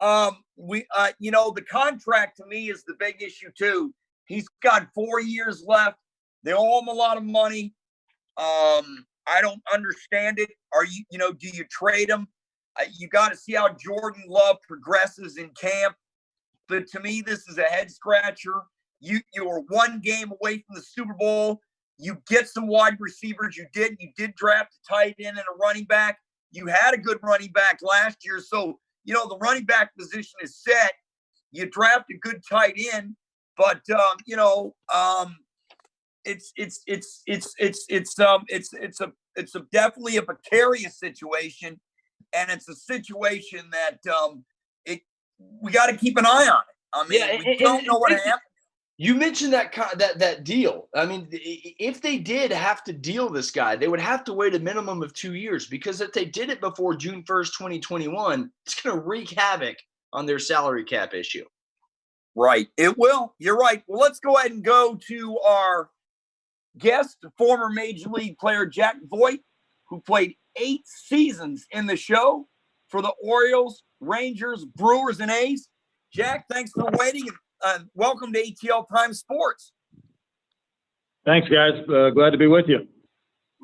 The contract to me is the big issue too. He's got 4 years left. They owe him a lot of money. I don't understand it. Do you trade him? You got to see how Jordan Love progresses in camp. But to me, this is a head scratcher. You were 1 game away from the Super Bowl. You get some wide receivers. You did draft a tight end and a running back. You had a good running back last year. So, the running back position is set. You draft a good tight end, but it's definitely a precarious situation, and it's a situation that we got to keep an eye on it. I mean, we don't know what happened. You mentioned that deal. I mean, if they did have to deal this guy, they would have to wait a minimum of 2 years, because if they did it before June 1st, 2021, it's going to wreak havoc on their salary cap issue. Right. It will. You're right. Well, let's go ahead and go to our guest, former Major League player Jack Voigt, who played 8 seasons in the show for the Orioles, Rangers, Brewers, and A's. Jack, thanks for waiting. Welcome to ATL Time Sports. Thanks, guys. Glad to be with you.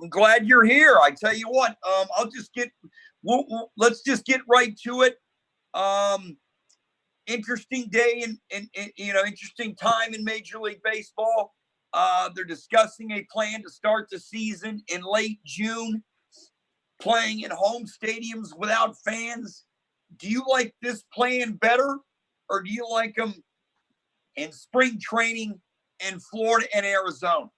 I'm glad you're here. I tell you what, let's just get right to it. Interesting day and interesting time in Major League Baseball. They're discussing a plan to start the season in late June, playing in home stadiums without fans. Do you like this plan better, or do you like them in spring training in Florida and Arizona?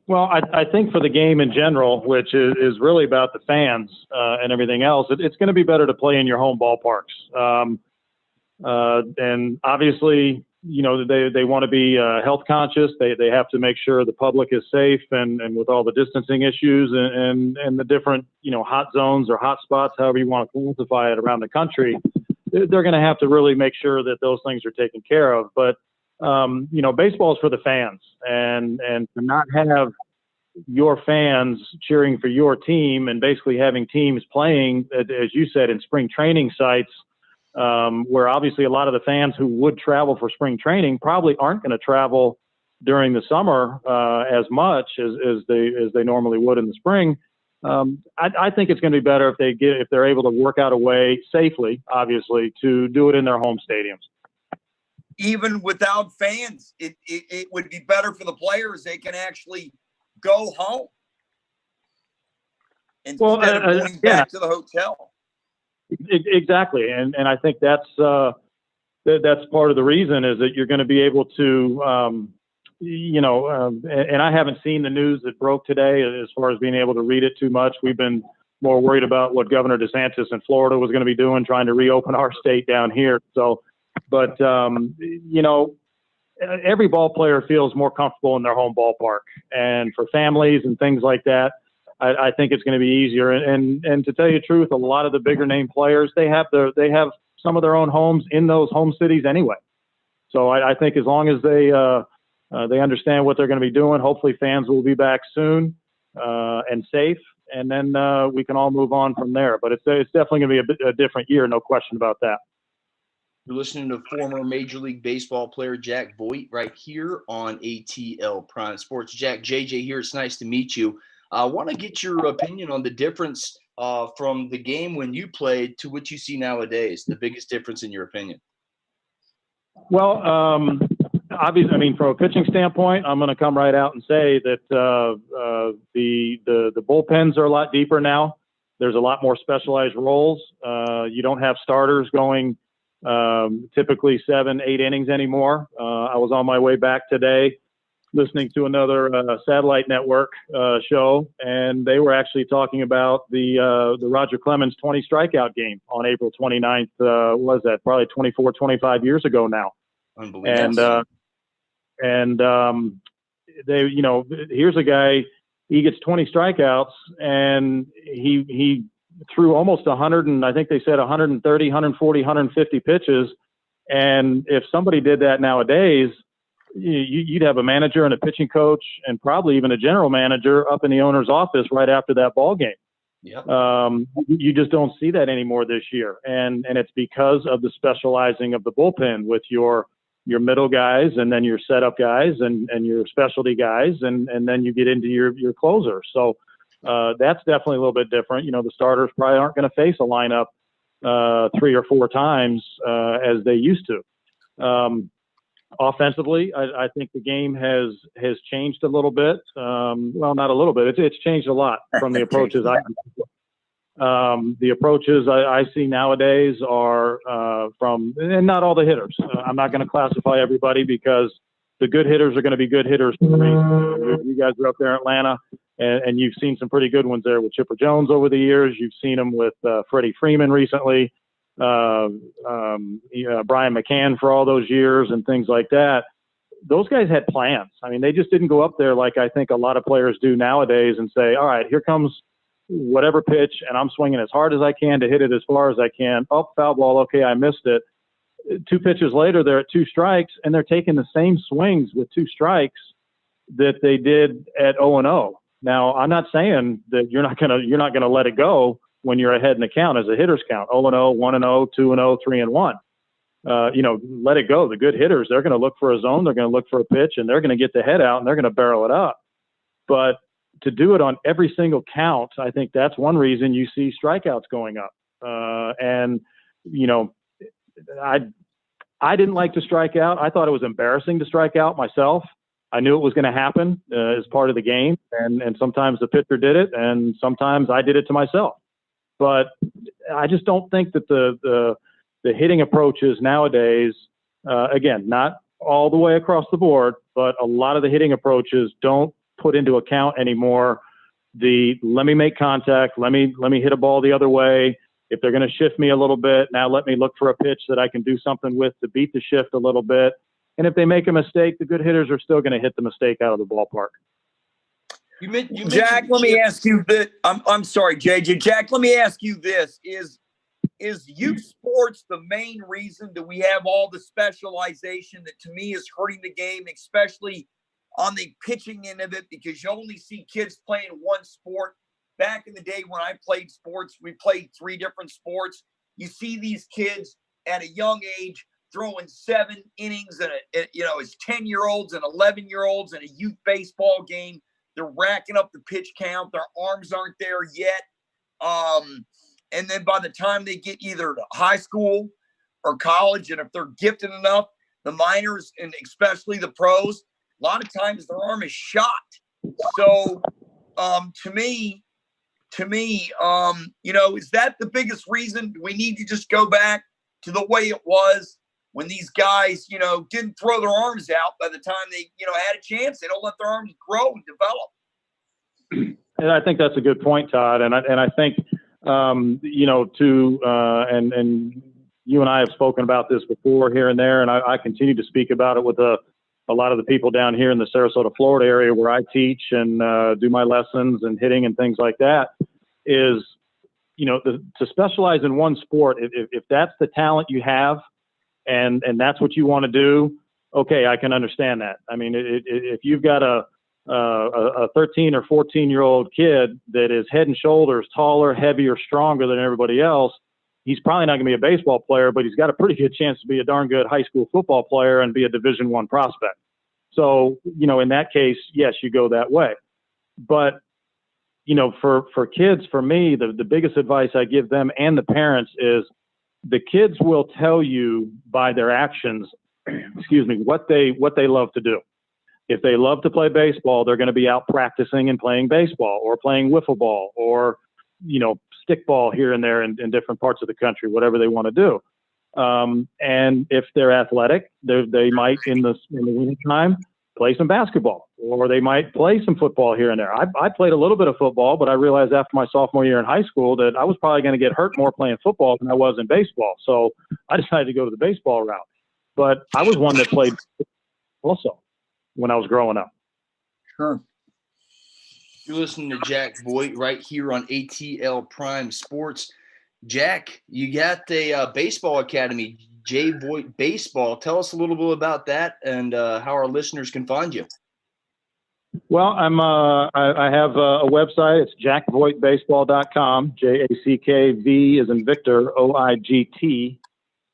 Well, I think for the game in general, which is really about the fans and everything else, it's going to be better to play in your home ballparks. And obviously, they want to be health conscious. They have to make sure the public is safe, and with all the distancing issues and the different, hot zones or hot spots, however you want to quantify it around the country, they're going to have to really make sure that those things are taken care of. But, baseball is for the fans, and to not have your fans cheering for your team and basically having teams playing, as you said, in spring training sites, where obviously a lot of the fans who would travel for spring training probably aren't going to travel during the summer as much as they normally would in the spring. I think it's going to be better if they're able to work out a way safely, obviously, to do it in their home stadiums. Even without fans, it would be better for the players. They can actually go home instead of going back to the hotel. Exactly, and I think that's part of the reason is that you're going to be able to, and I haven't seen the news that broke today as far as being able to read it too much. We've been more worried about what Governor DeSantis in Florida was going to be doing, trying to reopen our state down here. So, but every ball player feels more comfortable in their home ballpark, and for families and things like that, I think it's going to be easier. And to tell you the truth, a lot of the bigger name players, they have some of their own homes in those home cities anyway. So I think as long as they understand what they're going to be doing, hopefully fans will be back soon and safe, and then we can all move on from there. But it's definitely going to be a different year, no question about that. You're listening to former Major League Baseball player Jack Voigt right here on ATL Prime Sports. Jack, JJ here. It's nice to meet you. I want to get your opinion on the difference from the game when you played to what you see nowadays. The biggest difference in your opinion? Well, obviously, from a pitching standpoint, I'm going to come right out and say that the bullpens are a lot deeper now. There's a lot more specialized roles. You don't have starters going typically 7-8 innings anymore. I was on my way back today listening to another satellite network show, and they were actually talking about the Roger Clemens 20 strikeout game on April 29th. Was that probably 24, 25 years ago now? Unbelievable. And they, here's a guy, he gets 20 strikeouts, and he threw almost 100, and I think they said 130, 140, 150 pitches. And if somebody did that nowadays, you'd have a manager and a pitching coach and probably even a general manager up in the owner's office right after that ball game. Yep. You just don't see that anymore this year. And it's because of the specializing of the bullpen with your middle guys, and then your setup guys, and your specialty guys, and then you get into your closer. So that's definitely a little bit different. The starters probably aren't going to face a lineup 3 or 4 times as they used to. Offensively, I think the game has changed a little bit. Well, not a little bit. It's changed a lot from the approaches the approaches I see nowadays are from, and not all the hitters. I'm not going to classify everybody, because the good hitters are going to be good hitters for me. You guys are up there in Atlanta, and you've seen some pretty good ones there with Chipper Jones over the years. You've seen them with Freddie Freeman recently. Brian McCann for all those years and things like that. Those guys had plans. I mean, they just didn't go up there like I think a lot of players do nowadays and say, all right, here comes whatever pitch, and I'm swinging as hard as I can to hit it as far as I can. Oh, foul ball. Okay, I missed it. 2 pitches later, they're at 2 strikes, and they're taking the same swings with 2 strikes that they did at 0-0. Now, I'm not saying that you're not gonna let it go when you're ahead in the count as a hitter's count. 0-0, 1-0, 2-0, 3-1. Let it go. The good hitters, they're going to look for a zone, they're going to look for a pitch, and they're going to get the head out and they're going to barrel it up. But to do it on every single count, I think that's one reason you see strikeouts going up. I didn't like to strike out. I thought it was embarrassing to strike out myself. I knew it was going to happen as part of the game, and sometimes the pitcher did it, and sometimes I did it to myself. But I just don't think that the hitting approaches nowadays, again, not all the way across the board, but a lot of the hitting approaches don't put into account anymore let me make contact, let me hit a ball the other way. If they're going to shift me a little bit, now let me look for a pitch that I can do something with to beat the shift a little bit. And if they make a mistake, the good hitters are still going to hit the mistake out of the ballpark. Jack, let me ask you this. I'm sorry, JJ. Jack, let me ask you this. Is youth sports the main reason that we have all the specialization that to me is hurting the game, especially on the pitching end of it, because you only see kids playing one sport? Back in the day when I played sports, we played 3 different sports. You see these kids at a young age throwing 7 innings and as 10-year-olds and 11-year-olds in a youth baseball game. They're racking up the pitch count. Their arms aren't there yet. And then by the time they get either to high school or college, and if they're gifted enough, the minors and especially the pros, a lot of times their arm is shot. So to me, is that the biggest reason we need to just go back to the way it was when these guys, didn't throw their arms out by the time they, had a chance? They don't let their arms grow and develop. And I think that's a good point, Todd. And I think, and you and I have spoken about this before here and there, and I continue to speak about it with a lot of the people down here in the Sarasota, Florida area where I teach and do my lessons and hitting and things like that, is, to specialize in one sport, if that's the talent you have and that's what you want to do, okay, I can understand that. I mean, if you've got a 13 or 14-year-old kid that is head and shoulders taller, heavier, stronger than everybody else, he's probably not going to be a baseball player, but he's got a pretty good chance to be a darn good high school football player and be a Division I prospect. So, in that case, yes, you go that way. But, for kids, for me, the biggest advice I give them and the parents is the kids will tell you by their actions, what they love to do. If they love to play baseball, they're going to be out practicing and playing baseball or playing wiffle ball or, stick ball here and there in different parts of the country, whatever they want to do. And if they're athletic, they might in the winter time play some basketball, or they might play some football here and there. I played a little bit of football, but I realized after my sophomore year in high school that I was probably going to get hurt more playing football than I was in baseball. So I decided to go to the baseball route. But I was one that played also when I was growing up. Sure. You're listening to Jack Voigt right here on ATL Prime Sports. Jack, you got the baseball academy, J Voigt Baseball. Tell us a little bit about that and how our listeners can find you. Well, I have a website. It's jackvoigtbaseball.com. JACKV as in Victor, OIGT,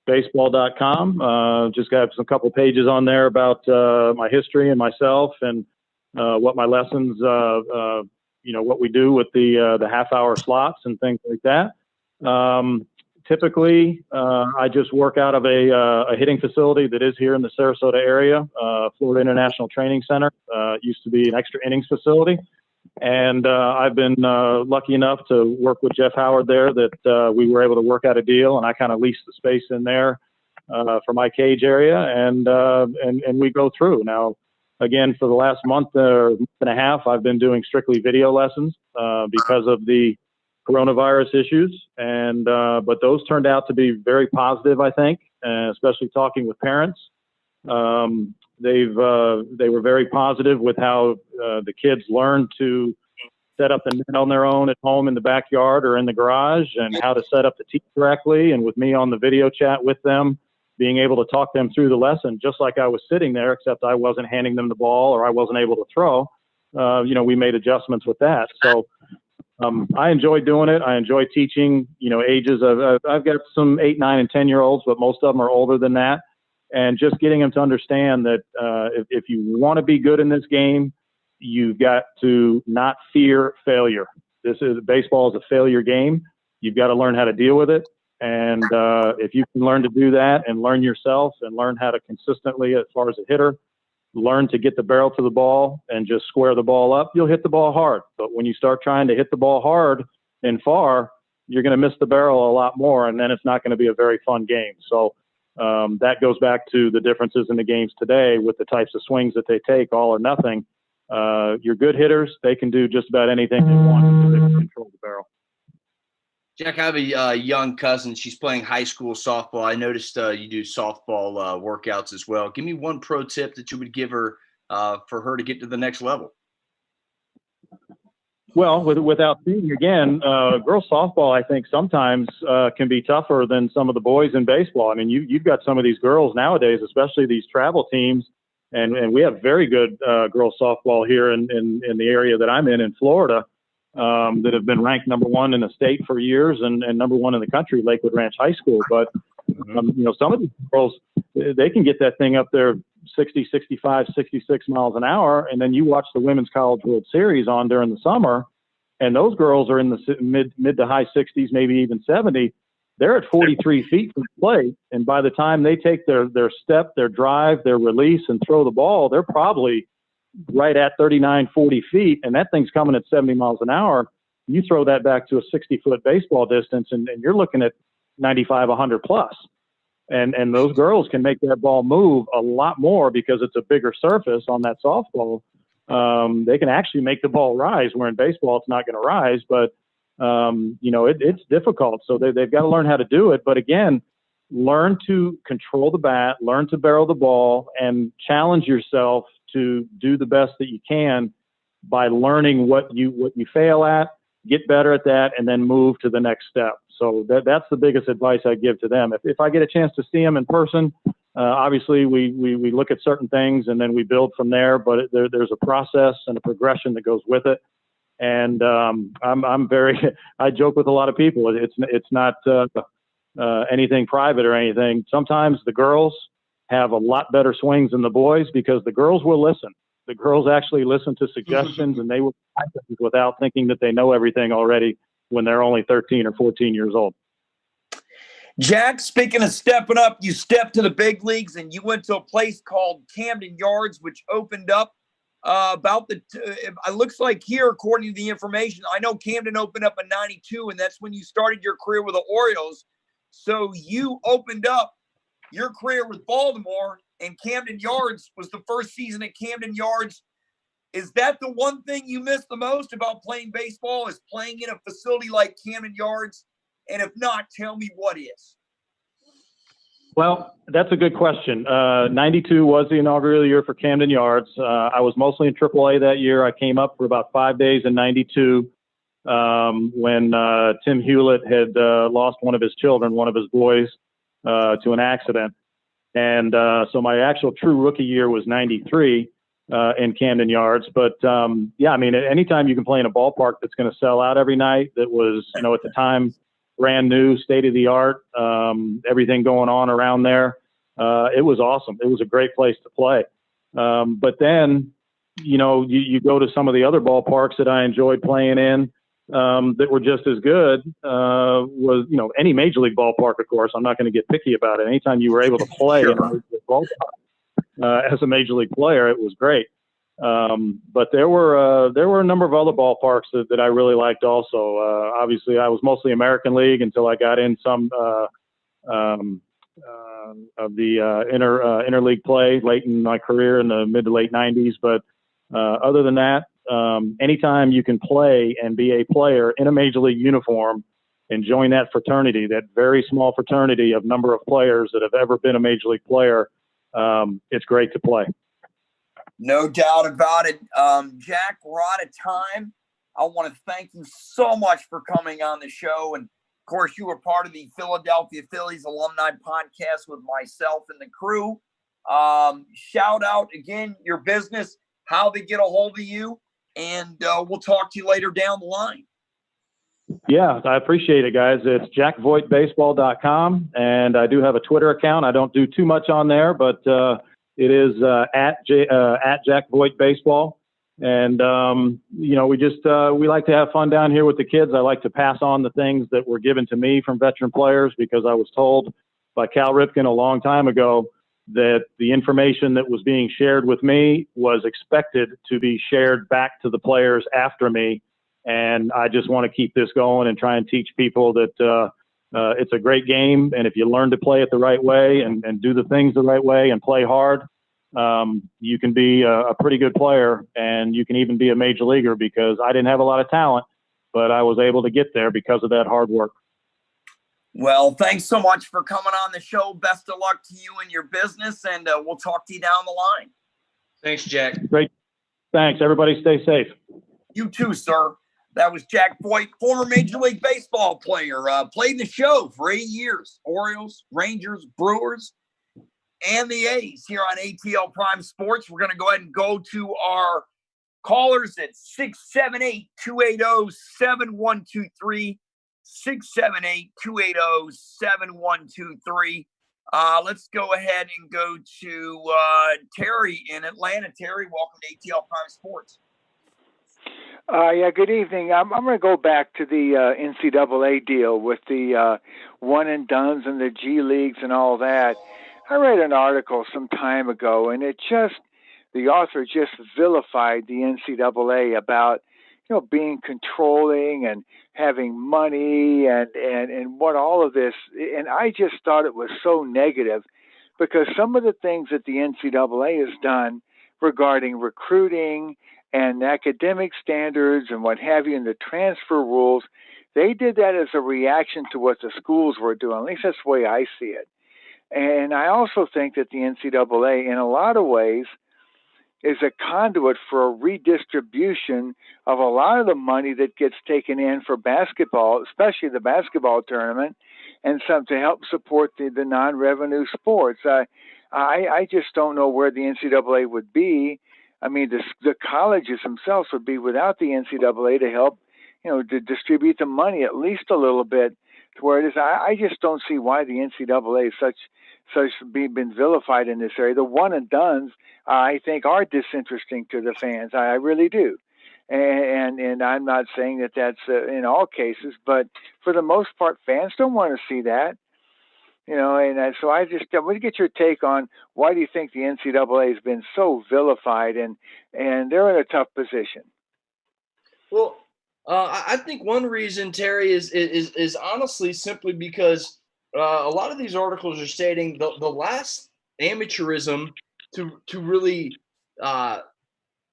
baseball.com. Just got a couple pages on there about my history and myself and what my lessons, what we do with the half-hour slots and things like that. Typically, I just work out of a hitting facility that is here in the Sarasota area, Florida International Training Center. It used to be an extra innings facility. And I've been lucky enough to work with Jeff Howard there that we were able to work out a deal, and I kind of leased the space in there for my cage area, and we go through. Now, again, for the last month and a half, I've been doing strictly video lessons because of the coronavirus issues, and but those turned out to be very positive, I think, especially talking with parents. They were very positive with how the kids learned to set up the net on their own at home in the backyard or in the garage, and how to set up the tee correctly. And with me on the video chat with them, being able to talk them through the lesson, just like I was sitting there, except I wasn't handing them the ball or I wasn't able to throw. We made adjustments with that. So I enjoy doing it. I enjoy teaching, ages of, I've got some 8, 9, and 10-year-olds, but most of them are older than that. And just getting them to understand that if you want to be good in this game, you've got to not fear failure. Baseball is a failure game. You've got to learn how to deal with it. And if you can learn to do that and learn yourself and learn how to consistently, as far as a hitter, learn to get the barrel to the ball and just square the ball up, you'll hit the ball hard. But when you start trying to hit the ball hard and far, you're going to miss the barrel a lot more, and then it's not going to be a very fun game. So that goes back to the differences in the games today with the types of swings that they take, all or nothing. Your good hitters, they can do just about anything they want to control the barrel. Jack, I have a young cousin. She's playing high school softball. I noticed you do softball workouts as well. Give me one pro tip that you would give her for her to get to the next level. Well, without seeing again, girls softball, I think sometimes can be tougher than some of the boys in baseball. I mean, you've got some of these girls nowadays, especially these travel teams, and we have very good girls softball here in the area that I'm in Florida, that have been ranked number 1 in the state for years and number 1 in the country, Lakewood Ranch High School. But some of these girls, they can get that thing up there 60, 65, 66 miles an hour. And then you watch the Women's College World Series on during the summer, and those girls are in the mid to high 60s, maybe even 70. They're at 43 feet from the plate. And by the time they take their step, their drive, their release, and throw the ball, they're probably right at 39, 40 feet. And that thing's coming at 70 miles an hour. You throw that back to a 60-foot baseball distance, and you're looking at 95, 100 plus. And those girls can make that ball move a lot more because it's a bigger surface on that softball. They can actually make the ball rise, where in baseball it's not going to rise. But, it's difficult. So they've got to learn how to do it. But again, learn to control the bat, learn to barrel the ball, and challenge yourself to do the best that you can by learning what you fail at, get better at that, and then move to the next step. So that's the biggest advice I give to them. If I get a chance to see them in person, obviously we look at certain things and then we build from there, but there's a process and a progression that goes with it. And I joke with a lot of people. It's not anything private or anything. Sometimes the girls have a lot better swings than the boys because the girls will listen. The girls actually listen to suggestions, and they will practice without thinking that they know everything already when they're only 13 or 14 years old. Jack, speaking of stepping up, you stepped to the big leagues and you went to a place called Camden Yards, which opened up it looks like here, according to the information, I know Camden opened up in 92, and that's when you started your career with the Orioles. So you opened up your career with Baltimore, and Camden Yards was the first season at Camden Yards. Is that the one thing you miss the most about playing baseball, is playing in a facility like Camden Yards? And if not, tell me what is. Well, that's a good question. 92 was the inaugural year for Camden Yards. I was mostly in AAA that year. I came up for about 5 days in 92 when Tim Hewlett had lost one of his children, one of his boys, to an accident. And so my actual true rookie year was 93 in Camden Yards. But, anytime you can play in a ballpark that's going to sell out every night, that was, at the time, brand new, state of the art, everything going on around there. It was awesome. It was a great place to play. But then, you go to some of the other ballparks that I enjoyed playing in that were just as good. Was any major league ballpark, of course. I'm not going to get picky about it. Anytime you were able to play in a major league ballpark as a major league player, it was great. But there were a number of other ballparks that I really liked also. Obviously, I was mostly American League until I got in some of the interleague play late in my career in the mid to late 90s. But other than that, anytime you can play and be a player in a major league uniform and join that fraternity, that very small fraternity of number of players that have ever been a major league player, it's great to play. No doubt about it. Jack, we're out of time. I want to thank you so much for coming on the show. And of course, you were part of the Philadelphia Phillies alumni podcast with myself and the crew. Shout out again your business, how they get a hold of you, and we'll talk to you later down the line. Yeah, I appreciate it, guys. It's jackvoigtbaseball.com, and I do have a Twitter account. I don't do too much on there, but it is at Jack Voigt Baseball. And, we like to have fun down here with the kids. I like to pass on the things that were given to me from veteran players, because I was told by Cal Ripken a long time ago that the information that was being shared with me was expected to be shared back to the players after me. And I just want to keep this going and try and teach people that it's a great game. And if you learn to play it the right way and do the things the right way and play hard, you can be a pretty good player, and you can even be a major leaguer, because I didn't have a lot of talent, but I was able to get there because of that hard work. Well, thanks so much for coming on the show. Best of luck to you and your business, and we'll talk to you down the line. Thanks, Jack. Great. Thanks. Everybody stay safe. You too, sir. That was Jack Voigt, former Major League Baseball player. Played the show for 8 years. Orioles, Rangers, Brewers, and the A's here on ATL Prime Sports. We're going to go ahead and go to our callers at 678-280-7123. 678-280-7123. Let's go ahead and go to Terry in Atlanta. Terry, welcome to ATL Prime Sports. Yeah, good evening. I'm going to go back to the NCAA deal with the one and dones and the G leagues and all that. I read an article some time ago, and the author just vilified the NCAA about, being controlling and having money and what all of this. And I just thought it was so negative, because some of the things that the NCAA has done regarding recruiting and academic standards and what have you, and the transfer rules, they did that as a reaction to what the schools were doing. At least that's the way I see it. And I also think that the NCAA, in a lot of ways, is a conduit for a redistribution of a lot of the money that gets taken in for basketball, especially the basketball tournament, and some to help support the non-revenue sports. I just don't know where the NCAA would be. I mean, the colleges themselves would be without the NCAA to help, to distribute the money at least a little bit to where it is. I just don't see why the NCAA is such been vilified in this area. The one and dones, I think, are disinteresting to the fans. I really do. And I'm not saying that that's in all cases, but for the most part, fans don't want to see that. So I want to get your take on why do you think the NCAA has been so vilified, and they're in a tough position. Well, I think one reason, Terry, is honestly simply because a lot of these articles are stating the last amateurism to really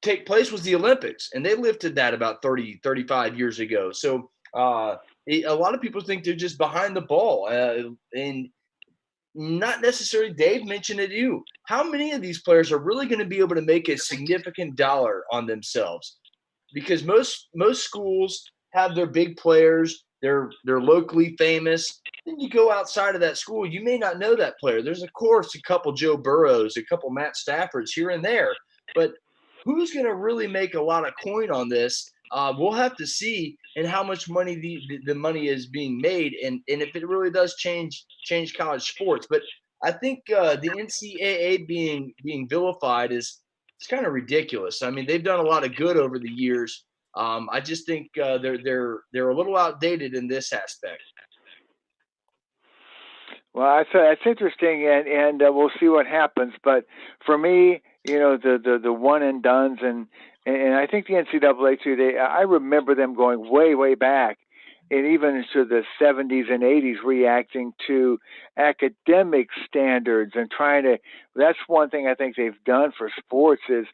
take place was the Olympics, and they lifted that about 35 years ago. So a lot of people think they're just behind the ball, and not necessarily. Dave mentioned it to you. How many of these players are really going to be able to make a significant dollar on themselves? Because most schools have their big players. They're locally famous. Then you go outside of that school, you may not know that player. There's, of course, a couple Joe Burrows, a couple Matt Staffords here and there. But who's going to really make a lot of coin on this? We'll have to see, and how much money the money is being made, and if it really does change college sports. But I think the NCAA being vilified is kind of ridiculous. I mean, they've done a lot of good over the years. I just think they're a little outdated in this aspect. Well, that's interesting, and we'll see what happens. But for me, the one and dones, and I think the NCAA too. I remember them going way back and even into the 70s and 80s, reacting to academic standards and trying to. That's one thing I think they've done for sports is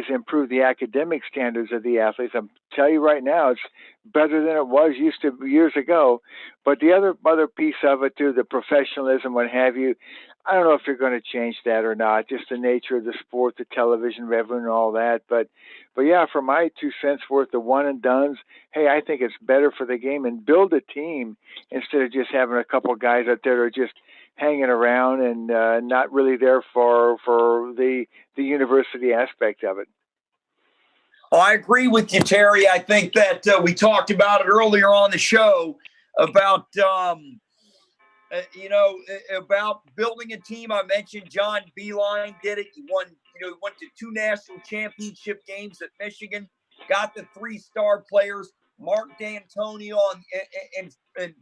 improve the academic standards of the athletes. I'm tell you right now, it's better than it was used to years ago. But the other piece of it too, the professionalism, what have you. I don't know if they're going to change that or not. Just the nature of the sport, the television revenue, and all that. But yeah, for my 2 cents worth, the one and dones. Hey, I think it's better for the game and build a team instead of just having a couple of guys out there who are just hanging around and not really there for the university aspect of it. Well, I agree with you, Terry. I think that we talked about it earlier on the show about about building a team. I mentioned John Beeline did it. He went to 2 national championship games at Michigan, got the 3-star players. Mark D'Antonio in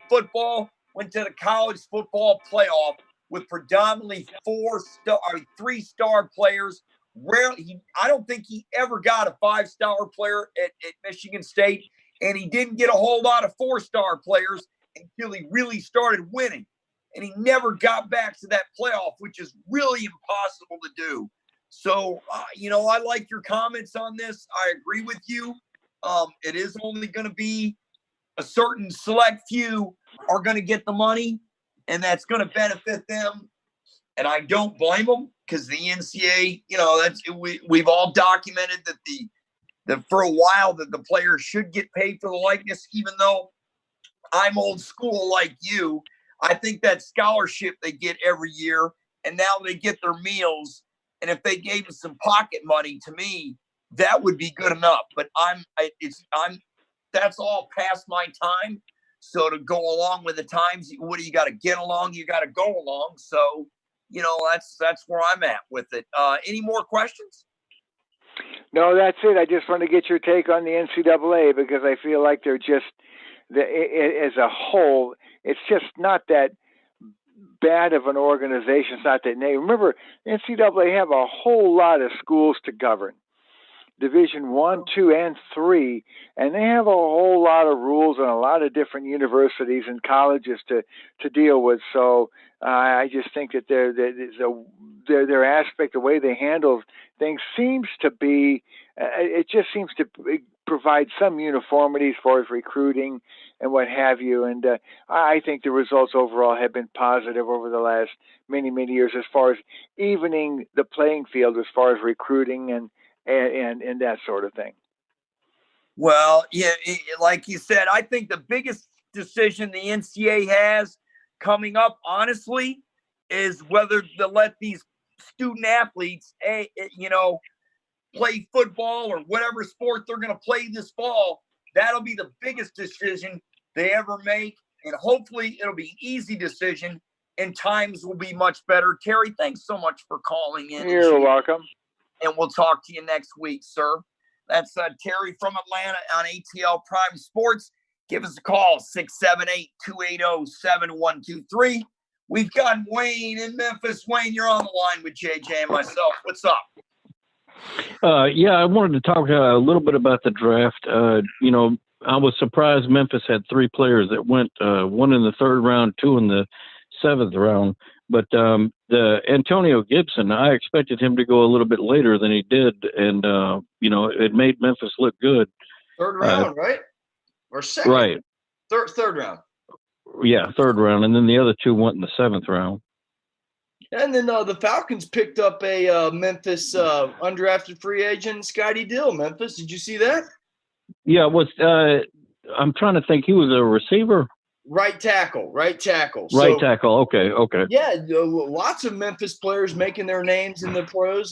football went to the college football playoff with predominantly 3-star players. Rarely, I don't think he ever got a 5-star player at Michigan State, and he didn't get a whole lot of 4-star players until he really started winning. And he never got back to that playoff, which is really impossible to do. So, I like your comments on this. I agree with you. It is only going to be a certain select few are going to get the money, and that's going to benefit them. And I don't blame them because the NCAA, we've all documented that for a while that the players should get paid for the likeness, even though I'm old school like you. I think that scholarship they get every year, and now they get their meals. And if they gave them some pocket money, to me, that would be good enough. But that's all past my time. So to go along with the times, what do you got to get along? You got to go along. So, that's where I'm at with it. Any more questions? No, that's it. I just want to get your take on the NCAA because I feel like they're just, as a whole, it's just not that bad of an organization. It's not that negative. Remember, NCAA have a whole lot of schools to govern. Division 1, 2, and 3, and they have a whole lot of rules and a lot of different universities and colleges to deal with. So I just think that their aspect, the way they handle things, seems to be. It just seems to provide some uniformity as far as recruiting and what have you. And I think the results overall have been positive over the last many years as far as evening the playing field as far as recruiting and that sort of thing. Well, yeah, like you said, I think the biggest decision the NCAA has coming up, honestly, is whether to let these student athletes, play football or whatever sport they're going to play this fall. That'll be the biggest decision they ever make, and hopefully it'll be an easy decision, and times will be much better. Terry, thanks so much for calling in. You're welcome. And we'll talk to you next week, sir. That's Terry from Atlanta on ATL Prime Sports. Give us a call, 678-280-7123. We've got Wayne in Memphis. Wayne, you're on the line with JJ and myself. What's up? Yeah, I wanted to talk a little bit about the draft. I was surprised Memphis had 3 players that went, 1 in the 3rd round, 2 in the 7th round. But the Antonio Gibson, I expected him to go a little bit later than he did, and it made Memphis look good. 3rd round, right? Or 2nd? Right. 3rd round. Yeah, 3rd round, and then the other 2 went in the 7th round. And then the Falcons picked up a Memphis undrafted free agent, Scotty Dill. Memphis, did you see that? Yeah, I'm trying to think. He was a receiver. Right tackle. Right tackle. Okay. Yeah, lots of Memphis players making their names in the pros.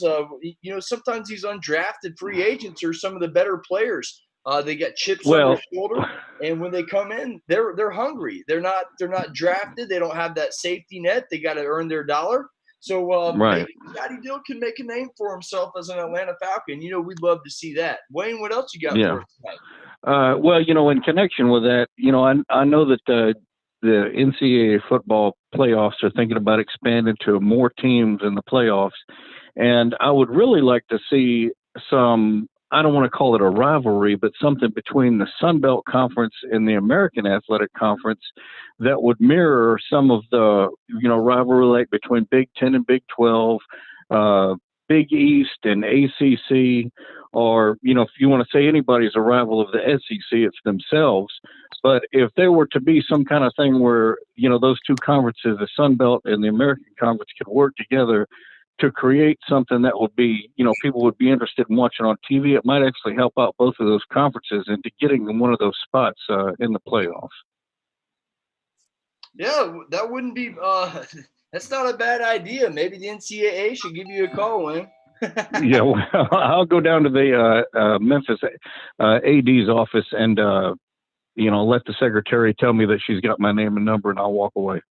Sometimes these undrafted free agents are some of the better players. They got chips on their shoulder, and when they come in, they're hungry. They're not drafted. They don't have that safety net. They got to earn their dollar. So maybe Scotty Dill can make a name for himself as an Atlanta Falcon. We'd love to see that. Wayne, what else you got for us tonight? In connection with that, I know that the NCAA football playoffs are thinking about expanding to more teams in the playoffs. And I would really like to see some I don't want to call it a rivalry, but something between the Sun Belt Conference and the American Athletic Conference that would mirror some of the, rivalry like between Big Ten and Big 12, Big East and ACC, or, if you want to say anybody's a rival of the SEC, it's themselves. But if there were to be some kind of thing where, those two conferences, the Sun Belt and the American Conference, could work together to create something that would be, people would be interested in watching on TV, it might actually help out both of those conferences into getting in one of those spots in the playoffs. Yeah, that wouldn't be that's not a bad idea. Maybe the NCAA should give you a call, Wayne. Yeah, well, I'll go down to the Memphis AD's office and, let the secretary tell me that she's got my name and number, and I'll walk away.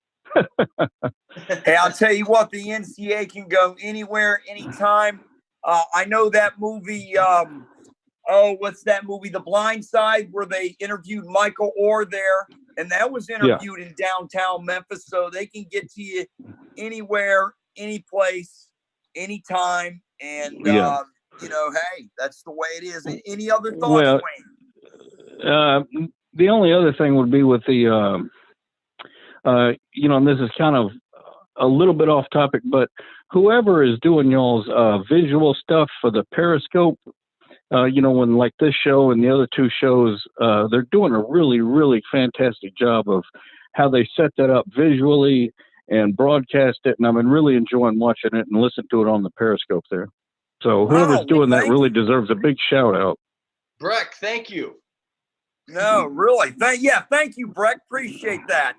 Hey, I'll tell you what, the NCAA can go anywhere, anytime. I know that movie, what's that movie, The Blind Side, where they interviewed Michael Orr there, and that was interviewed in downtown Memphis, so they can get to you anywhere, any place, anytime, and, hey, that's the way it is. Any other thoughts, Wayne? The only other thing would be with the and this is kind of a little bit off topic, but whoever is doing y'all's visual stuff for the Periscope, when like this show and the other two shows, they're doing a really, really fantastic job of how they set that up visually and broadcast it. And I've been really enjoying watching it and listening to it on the Periscope there. So whoever's doing that really deserves a big shout out. Breck, thank you. No, really. Thank you, Breck. Appreciate that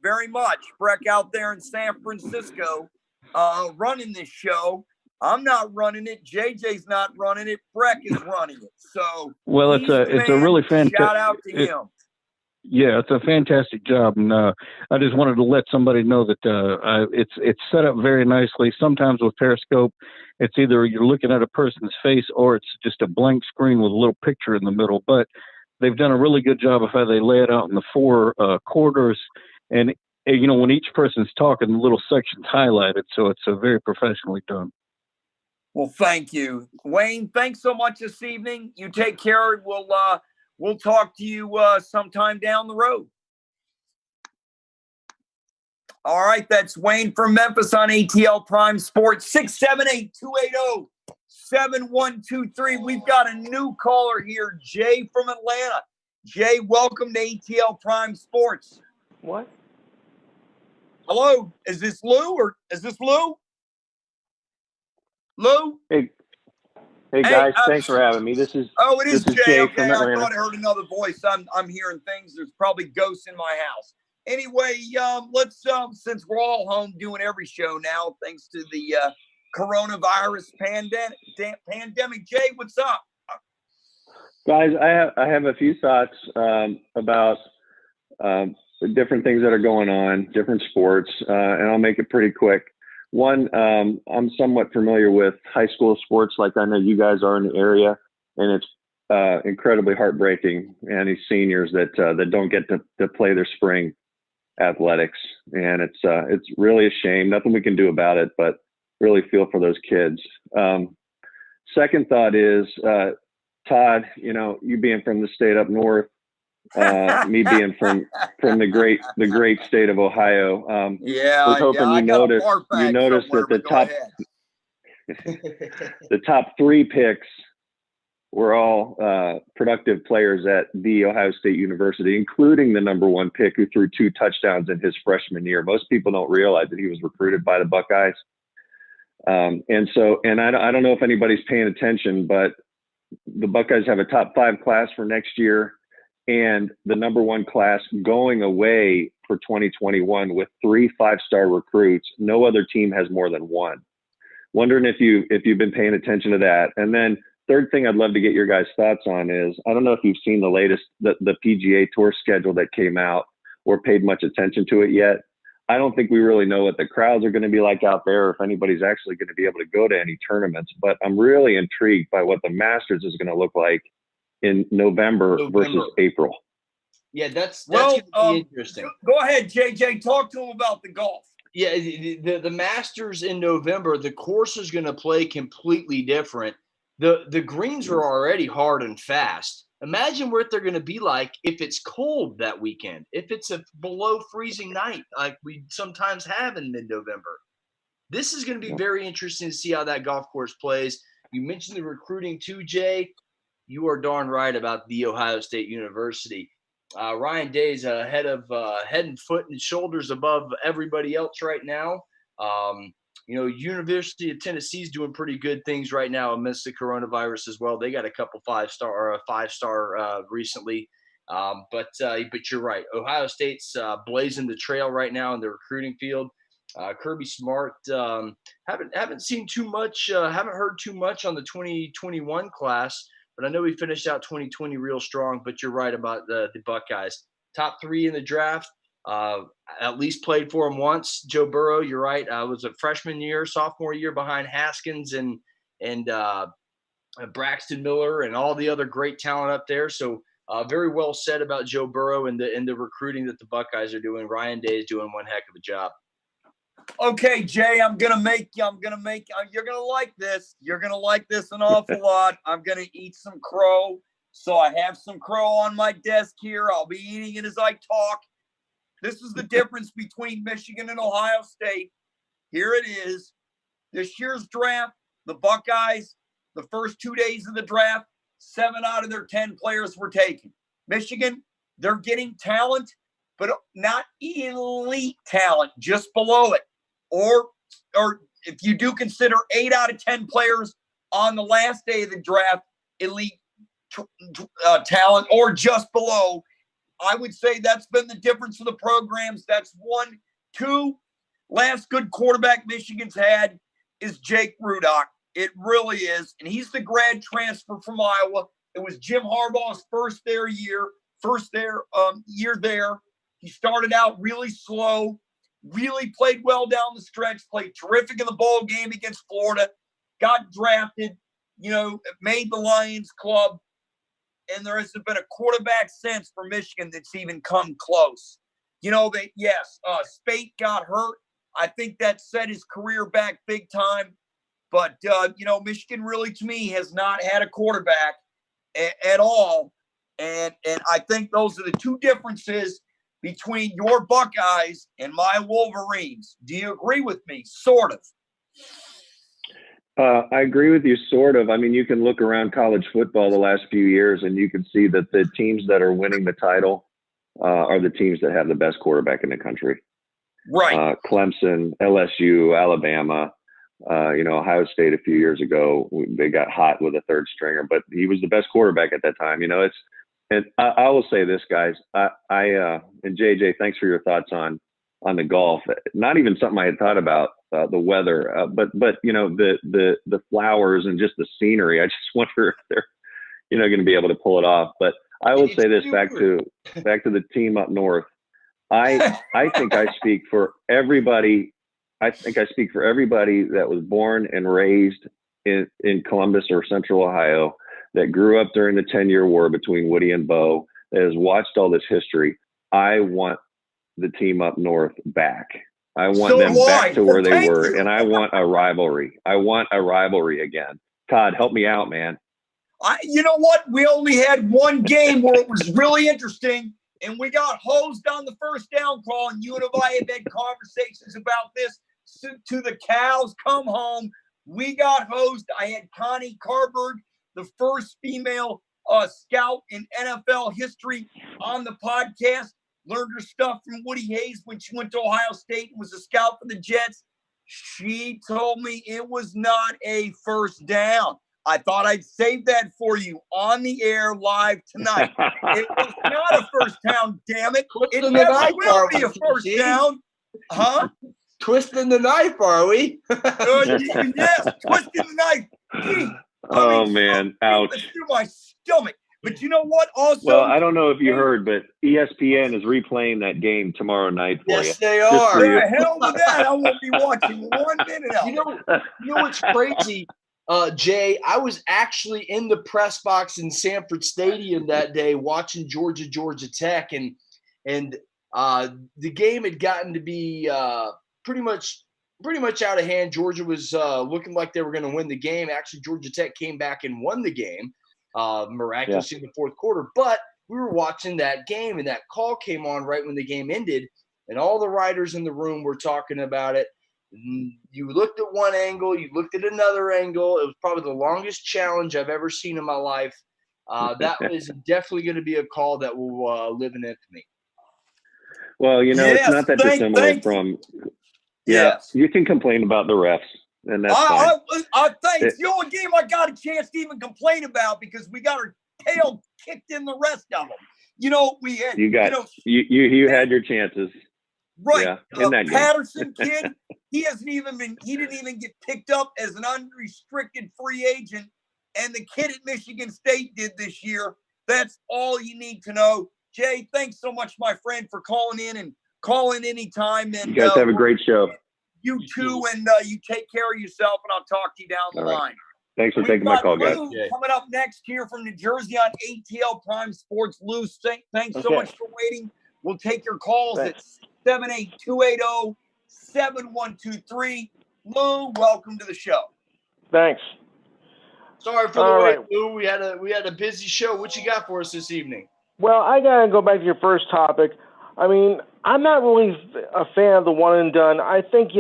very much. Breck out there in San Francisco running this show. I'm not running it. JJ's not running it. Breck is running it. So, well, it's a really fantastic shout out to him. Yeah, it's a fantastic job, and I just wanted to let somebody know that it's set up very nicely. Sometimes with Periscope, it's either you're looking at a person's face or it's just a blank screen with a little picture in the middle, but they've done a really good job of how they lay it out in the four quarters. And, when each person's talking, the little section's highlighted. So it's very professionally done. Well, thank you. Wayne, thanks so much this evening. You take care. We'll talk to you sometime down the road. All right. That's Wayne from Memphis on ATL Prime Sports, 678-280-7123. We've got a new caller here, Jay from Atlanta. Jay, welcome to ATL Prime Sports. What? Hello, is this Lou or is this Lou? Lou? Hey guys, thanks for having me. This is Jay. Okay, from Atlanta. I thought I heard another voice. I'm hearing things. There's probably ghosts in my house. Anyway, let's since we're all home doing every show now, thanks to the coronavirus pandemic. Jay, what's up? Guys, I have a few thoughts about different things that are going on, different sports, and I'll make it pretty quick. One, I'm somewhat familiar with high school sports, like I know you guys are in the area, and it's incredibly heartbreaking. And these seniors that don't get to play their spring athletics, and it's really a shame. Nothing we can do about it, but really feel for those kids. Second thought is, Todd, you being from the state up north, me being from the great state of Ohio. I was hoping you noticed that the top three picks were all productive players at The Ohio State University, including the number one pick who threw 2 touchdowns in his freshman year. Most people don't realize that he was recruited by the Buckeyes. And I don't know if anybody's paying attention, but the Buckeyes have a top 5 class for next year and the number one class going away for 2021 with 3 5-star recruits. No other team has more than 1. Wondering if you've been paying attention to that. And then third thing I'd love to get your guys' thoughts on is, I don't know if you've seen the latest, the PGA Tour schedule that came out or paid much attention to it yet. I don't think we really know what the crowds are going to be like out there, or if anybody's actually going to be able to go to any tournaments. But I'm really intrigued by what the Masters is going to look like in November versus April. Yeah, that's going to be interesting. Go ahead, JJ. Talk to him about the golf. Yeah, the Masters in November, the course is going to play completely different The greens are already hard and fast. Imagine what they're going to be like if it's cold that weekend, if it's a below freezing night like we sometimes have in mid-November. This is going to be very interesting to see how that golf course plays. You mentioned the recruiting too, Jay. You are darn right about The Ohio State University. Ryan Day is head and foot and shoulders above everybody else right now. University of Tennessee is doing pretty good things right now amidst the coronavirus as well. They got a couple five-star recently. But you're right. Ohio State's blazing the trail right now in the recruiting field. Kirby Smart, haven't seen too much, haven't heard too much on the 2021 class, but I know we finished out 2020 real strong. But you're right about the Buckeyes. Top 3 in the draft. At least played for him once. Joe Burrow, you're right. Was a sophomore year behind Haskins and Braxton Miller and all the other great talent up there. So very well said about Joe Burrow and the recruiting that the Buckeyes are doing. Ryan Day is doing one heck of a job. Okay, Jay, you're gonna like this. You're gonna like this an awful lot. I'm gonna eat some crow. So I have some crow on my desk here. I'll be eating it as I talk. This is the difference between Michigan and Ohio State. Here it is. This year's draft, the Buckeyes, the first 2 days of the draft, 7 out of their 10 players were taken. Michigan, they're getting talent, but not elite talent, just below it. Or if you do consider 8 out of 10 players on the last day of the draft, elite talent, or just below, I would say that's been the difference of the programs. That's 1. 2, last good quarterback Michigan's had is Jake Rudock. It really is. And he's the grad transfer from Iowa. It was Jim Harbaugh's first year there. He started out really slow, really played well down the stretch, played terrific in the bowl game against Florida, got drafted, made the Lions Club. And there hasn't been a quarterback since for Michigan that's even come close. Spate got hurt. I think that set his career back big time. But, Michigan really, to me, has not had a quarterback at all. And I think those are the two differences between your Buckeyes and my Wolverines. Do you agree with me? Sort of. I agree with you, sort of. I mean, you can look around college football the last few years, and you can see that the teams that are winning the title are the teams that have the best quarterback in the country. Right. Clemson, LSU, Alabama, Ohio State a few years ago, they got hot with a third stringer, but he was the best quarterback at that time. And I will say this, guys. And JJ, thanks for your thoughts on the golf. Not even something I had thought about, the weather, but the flowers and just the scenery. I just wonder if they're going to be able to pull it off. But I will say this, back to the team up north. I think I speak for everybody. I think I speak for everybody that was born and raised in Columbus or Central Ohio, that grew up during the 10-year war between Woody and Bo, that has watched all this history. I want the team up north back. I want them back to where they were, and I want a rivalry. I want a rivalry again. Todd, help me out, man. You know what? We only had one game where it was really interesting, and we got hosed on the first down call, and you and I have had conversations about this to the cows come home. We got hosed. I had Connie Carberg, the first female scout in NFL history, on the podcast. Learned her stuff from Woody Hayes when she went to Ohio State and was a scout for the Jets. She told me it was not a first down. I thought I'd save that for you on the air live tonight. It was not a first down, damn it. It never will be a first down. Huh? Twisting the knife, are we? Yes, twisting the knife. Man, ouch. Through my stomach. But you know what? Also, well, I don't know if you heard, but ESPN is replaying that game tomorrow night for you. Yes, they are. The hell with that. I won't be watching 1 minute of it. You know what's crazy, Jay? I was actually in the press box in Sanford Stadium that day watching Georgia Tech, and the game had gotten to be pretty much pretty much out of hand. Georgia was looking like they were going to win the game. Actually, Georgia Tech came back and won the game miraculously in the fourth quarter. But we were watching that game, and that call came on right when the game ended, and all the writers in the room were talking about it. You looked at one angle, you looked at another angle. It was probably the longest challenge I've ever seen in my life. That is definitely going to be a call that will live in infamy. Well, it's not that dissimilar from – Yes. You can complain about the refs, and that's fine. It's the only game I got a chance to even complain about because we got our tail kicked in the rest of them. We had you had your chances. Right. In that Patterson kid, he didn't even get picked up as an unrestricted free agent. And the kid at Michigan State did this year. That's all you need to know. Jay, thanks so much, my friend, for calling in and calling anytime. And you guys have a great show. You too, and you take care of yourself, and I'll talk to you down the line. Thanks for taking my call, guys. Lou coming up next here from New Jersey on ATL Prime Sports. Lou, thanks so much for waiting. We'll take your calls at 78280-7123. Lou, welcome to the show. Thanks. Sorry for the wait, Lou. We had a busy show. What you got for us this evening? Well, I gotta go back to your first topic. I mean, I'm not really a fan of the one and done. I think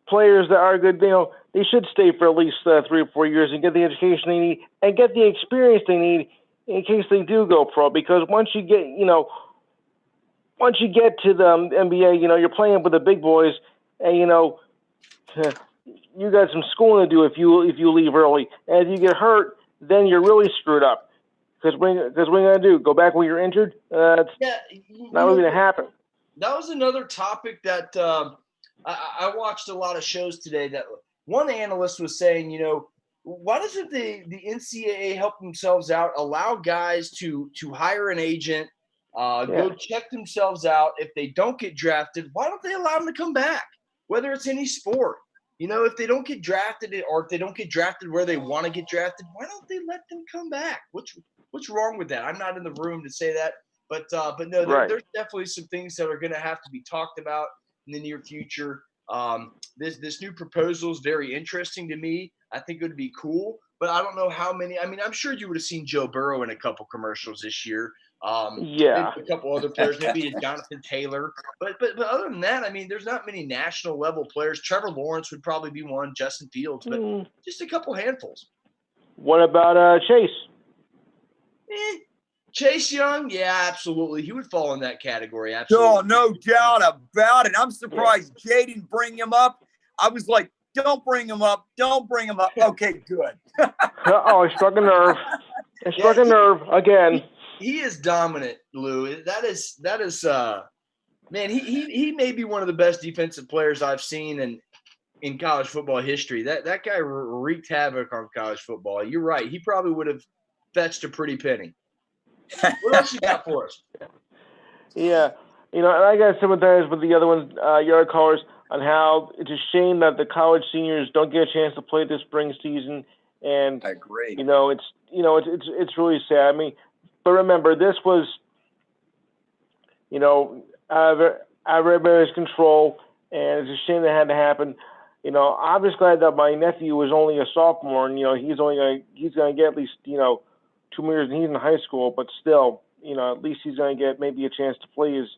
players that are good, they should stay for at least 3 or 4 years and get the education they need and get the experience they need in case they do go pro. Because once you get to the NBA, you're playing with the big boys, and you got some schooling to do if you leave early. And if you get hurt, then you're really screwed up. Because what are you going to do? Go back when you're injured? It's not really going to happen. That was another topic that I watched a lot of shows today. That one analyst was saying, why doesn't the NCAA help themselves out, allow guys to hire an agent, go check themselves out? If they don't get drafted, why don't they allow them to come back? Whether it's any sport. If they don't get drafted or if they don't get drafted where they want to get drafted, why don't they let them come back? What's wrong with that? I'm not in the room to say that, but no, there's definitely some things that are going to have to be talked about in the near future. This new proposal is very interesting to me. I think it would be cool, but I don't know how many. I mean, I'm sure you would have seen Joe Burrow in a couple commercials this year. Maybe a couple other players, maybe Jonathan Taylor. But other than that, I mean, there's not many national level players. Trevor Lawrence would probably be one, Justin Fields, but just a couple handfuls. What about Chase? Chase Young, yeah, absolutely. He would fall in that category. Absolutely. Oh, no doubt about it. I'm surprised Jay didn't bring him up. I was like, don't bring him up. Don't bring him up. Okay, good. I struck a nerve. I struck a nerve again. He is dominant, Lou. That is man, he may be one of the best defensive players I've seen in college football history. That guy wreaked havoc on college football. You're right. He probably would have fetched a pretty penny. What else you got for us? Yeah. And I got to sympathize with the other ones, your other callers, on how it's a shame that the college seniors don't get a chance to play this spring season. And I agree. It's really sad. I mean, but remember, this was, out of everybody's control, and it's a shame that had to happen. I'm just glad that my nephew was only a sophomore, and he's going to get at least 2 years, and he's in high school. But still, at least he's going to get maybe a chance to play his.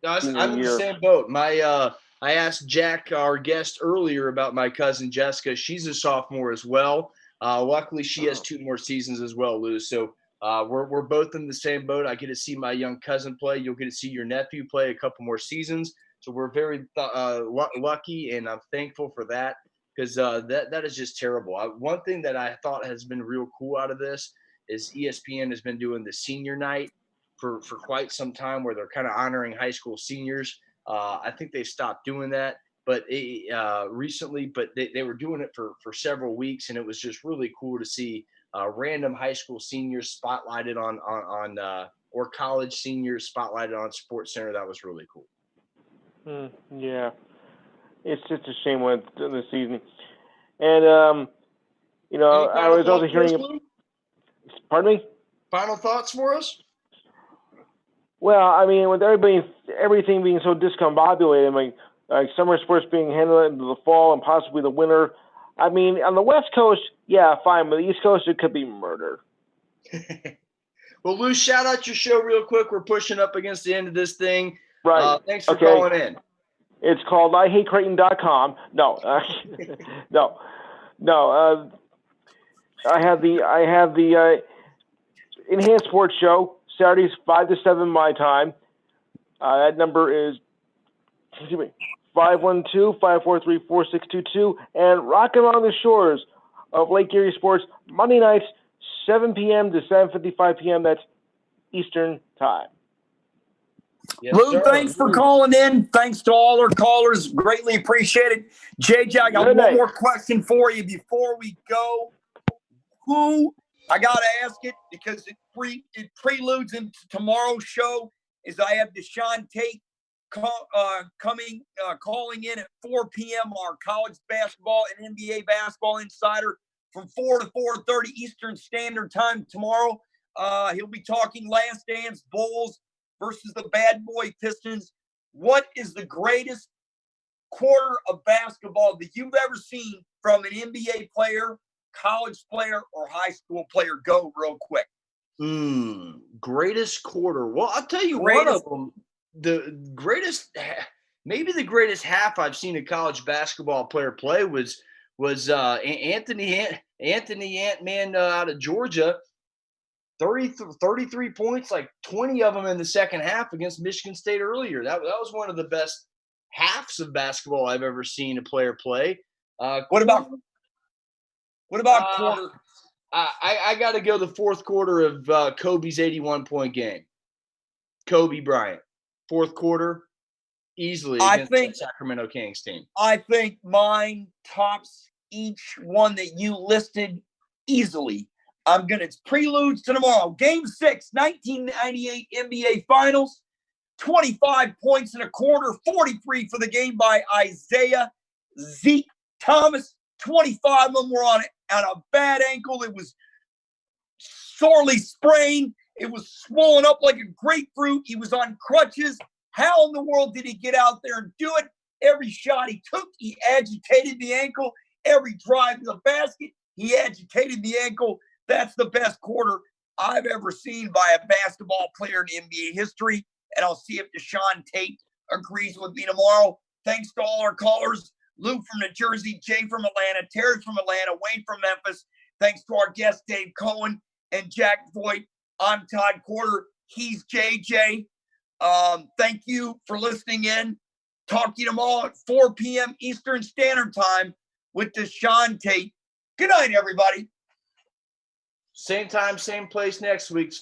I'm in the same boat. I asked Jack, our guest, earlier about my cousin Jessica. She's a sophomore as well. Luckily, she has 2 more seasons as well, Lou. So. We're both in the same boat. I get to see my young cousin play. You'll get to see your nephew play a couple more seasons. So we're very lucky, and I'm thankful for that because that is just terrible. One thing that I thought has been real cool out of this is ESPN has been doing the senior night for quite some time where they're kind of honoring high school seniors. I think they've stopped doing that, but recently, but they were doing it for several weeks, and it was just really cool to see random high school seniors spotlighted on or college seniors spotlighted on SportsCenter. That was really cool. Yeah, it's just a shame when this season. And I was also hearing. Pardon me. Final thoughts for us? Well, I mean, with everything being so discombobulated, I mean, summer sports being handled into the fall and possibly the winter. I mean, on the West Coast, yeah, fine. But the East Coast, it could be murder. Well, Lou, shout out your show real quick. We're pushing up against the end of this thing. Right. Thanks for calling in. It's called IHateCreighton.com. No, no. I have the Enhanced Sports Show Saturdays 5 to 7 my time. That number is 512-543-4622, and Rockin' Along the Shores of Lake Erie Sports Monday nights 7 p.m. to 7:55 p.m. That's Eastern Time. Yes, Lou, thanks for calling in. Thanks to all our callers. Greatly appreciated. JJ, I got one more question for you before we go. I got to ask it because it preludes into tomorrow's show, is I have Deshaun Tate calling in at 4 p.m., our college basketball and NBA basketball insider from 4 to 4:30 Eastern Standard Time tomorrow. He'll be talking Last Dance, Bulls versus the Bad Boy Pistons. What is the greatest quarter of basketball that you've ever seen from an NBA player, college player, or high school player? Go real quick. Greatest quarter. Well, I'll tell you one of them. The greatest, maybe the greatest half I've seen a college basketball player play was Anthony Ant-Man out of Georgia. 33 points, like 20 of them in the second half against Michigan State earlier. That was one of the best halves of basketball I've ever seen a player play. What about quarter? I got to go the fourth quarter of Kobe's 81-point game. Kobe Bryant, fourth quarter, easily against the Sacramento Kings team. I think mine tops each one that you listed easily. It's preludes to tomorrow. Game 6, 1998 NBA Finals. 25 points in a quarter, 43 for the game by Isaiah Zeke Thomas. 25 of them were on a bad ankle. It was sorely sprained. It was swollen up like a grapefruit. He was on crutches. How in the world did he get out there and do it? Every shot he took, he agitated the ankle. Every drive to the basket, he agitated the ankle. That's the best quarter I've ever seen by a basketball player in NBA history. And I'll see if Deshaun Tate agrees with me tomorrow. Thanks to all our callers. Lou from New Jersey, Jay from Atlanta, Terry from Atlanta, Wayne from Memphis. Thanks to our guests, Dave Cohen and Jack Voigt. I'm Todd Quarter. He's JJ. Thank you for listening in. Talk to you tomorrow at 4 p.m. Eastern Standard Time with Deshaun Tate. Good night, everybody. Same time, same place next week.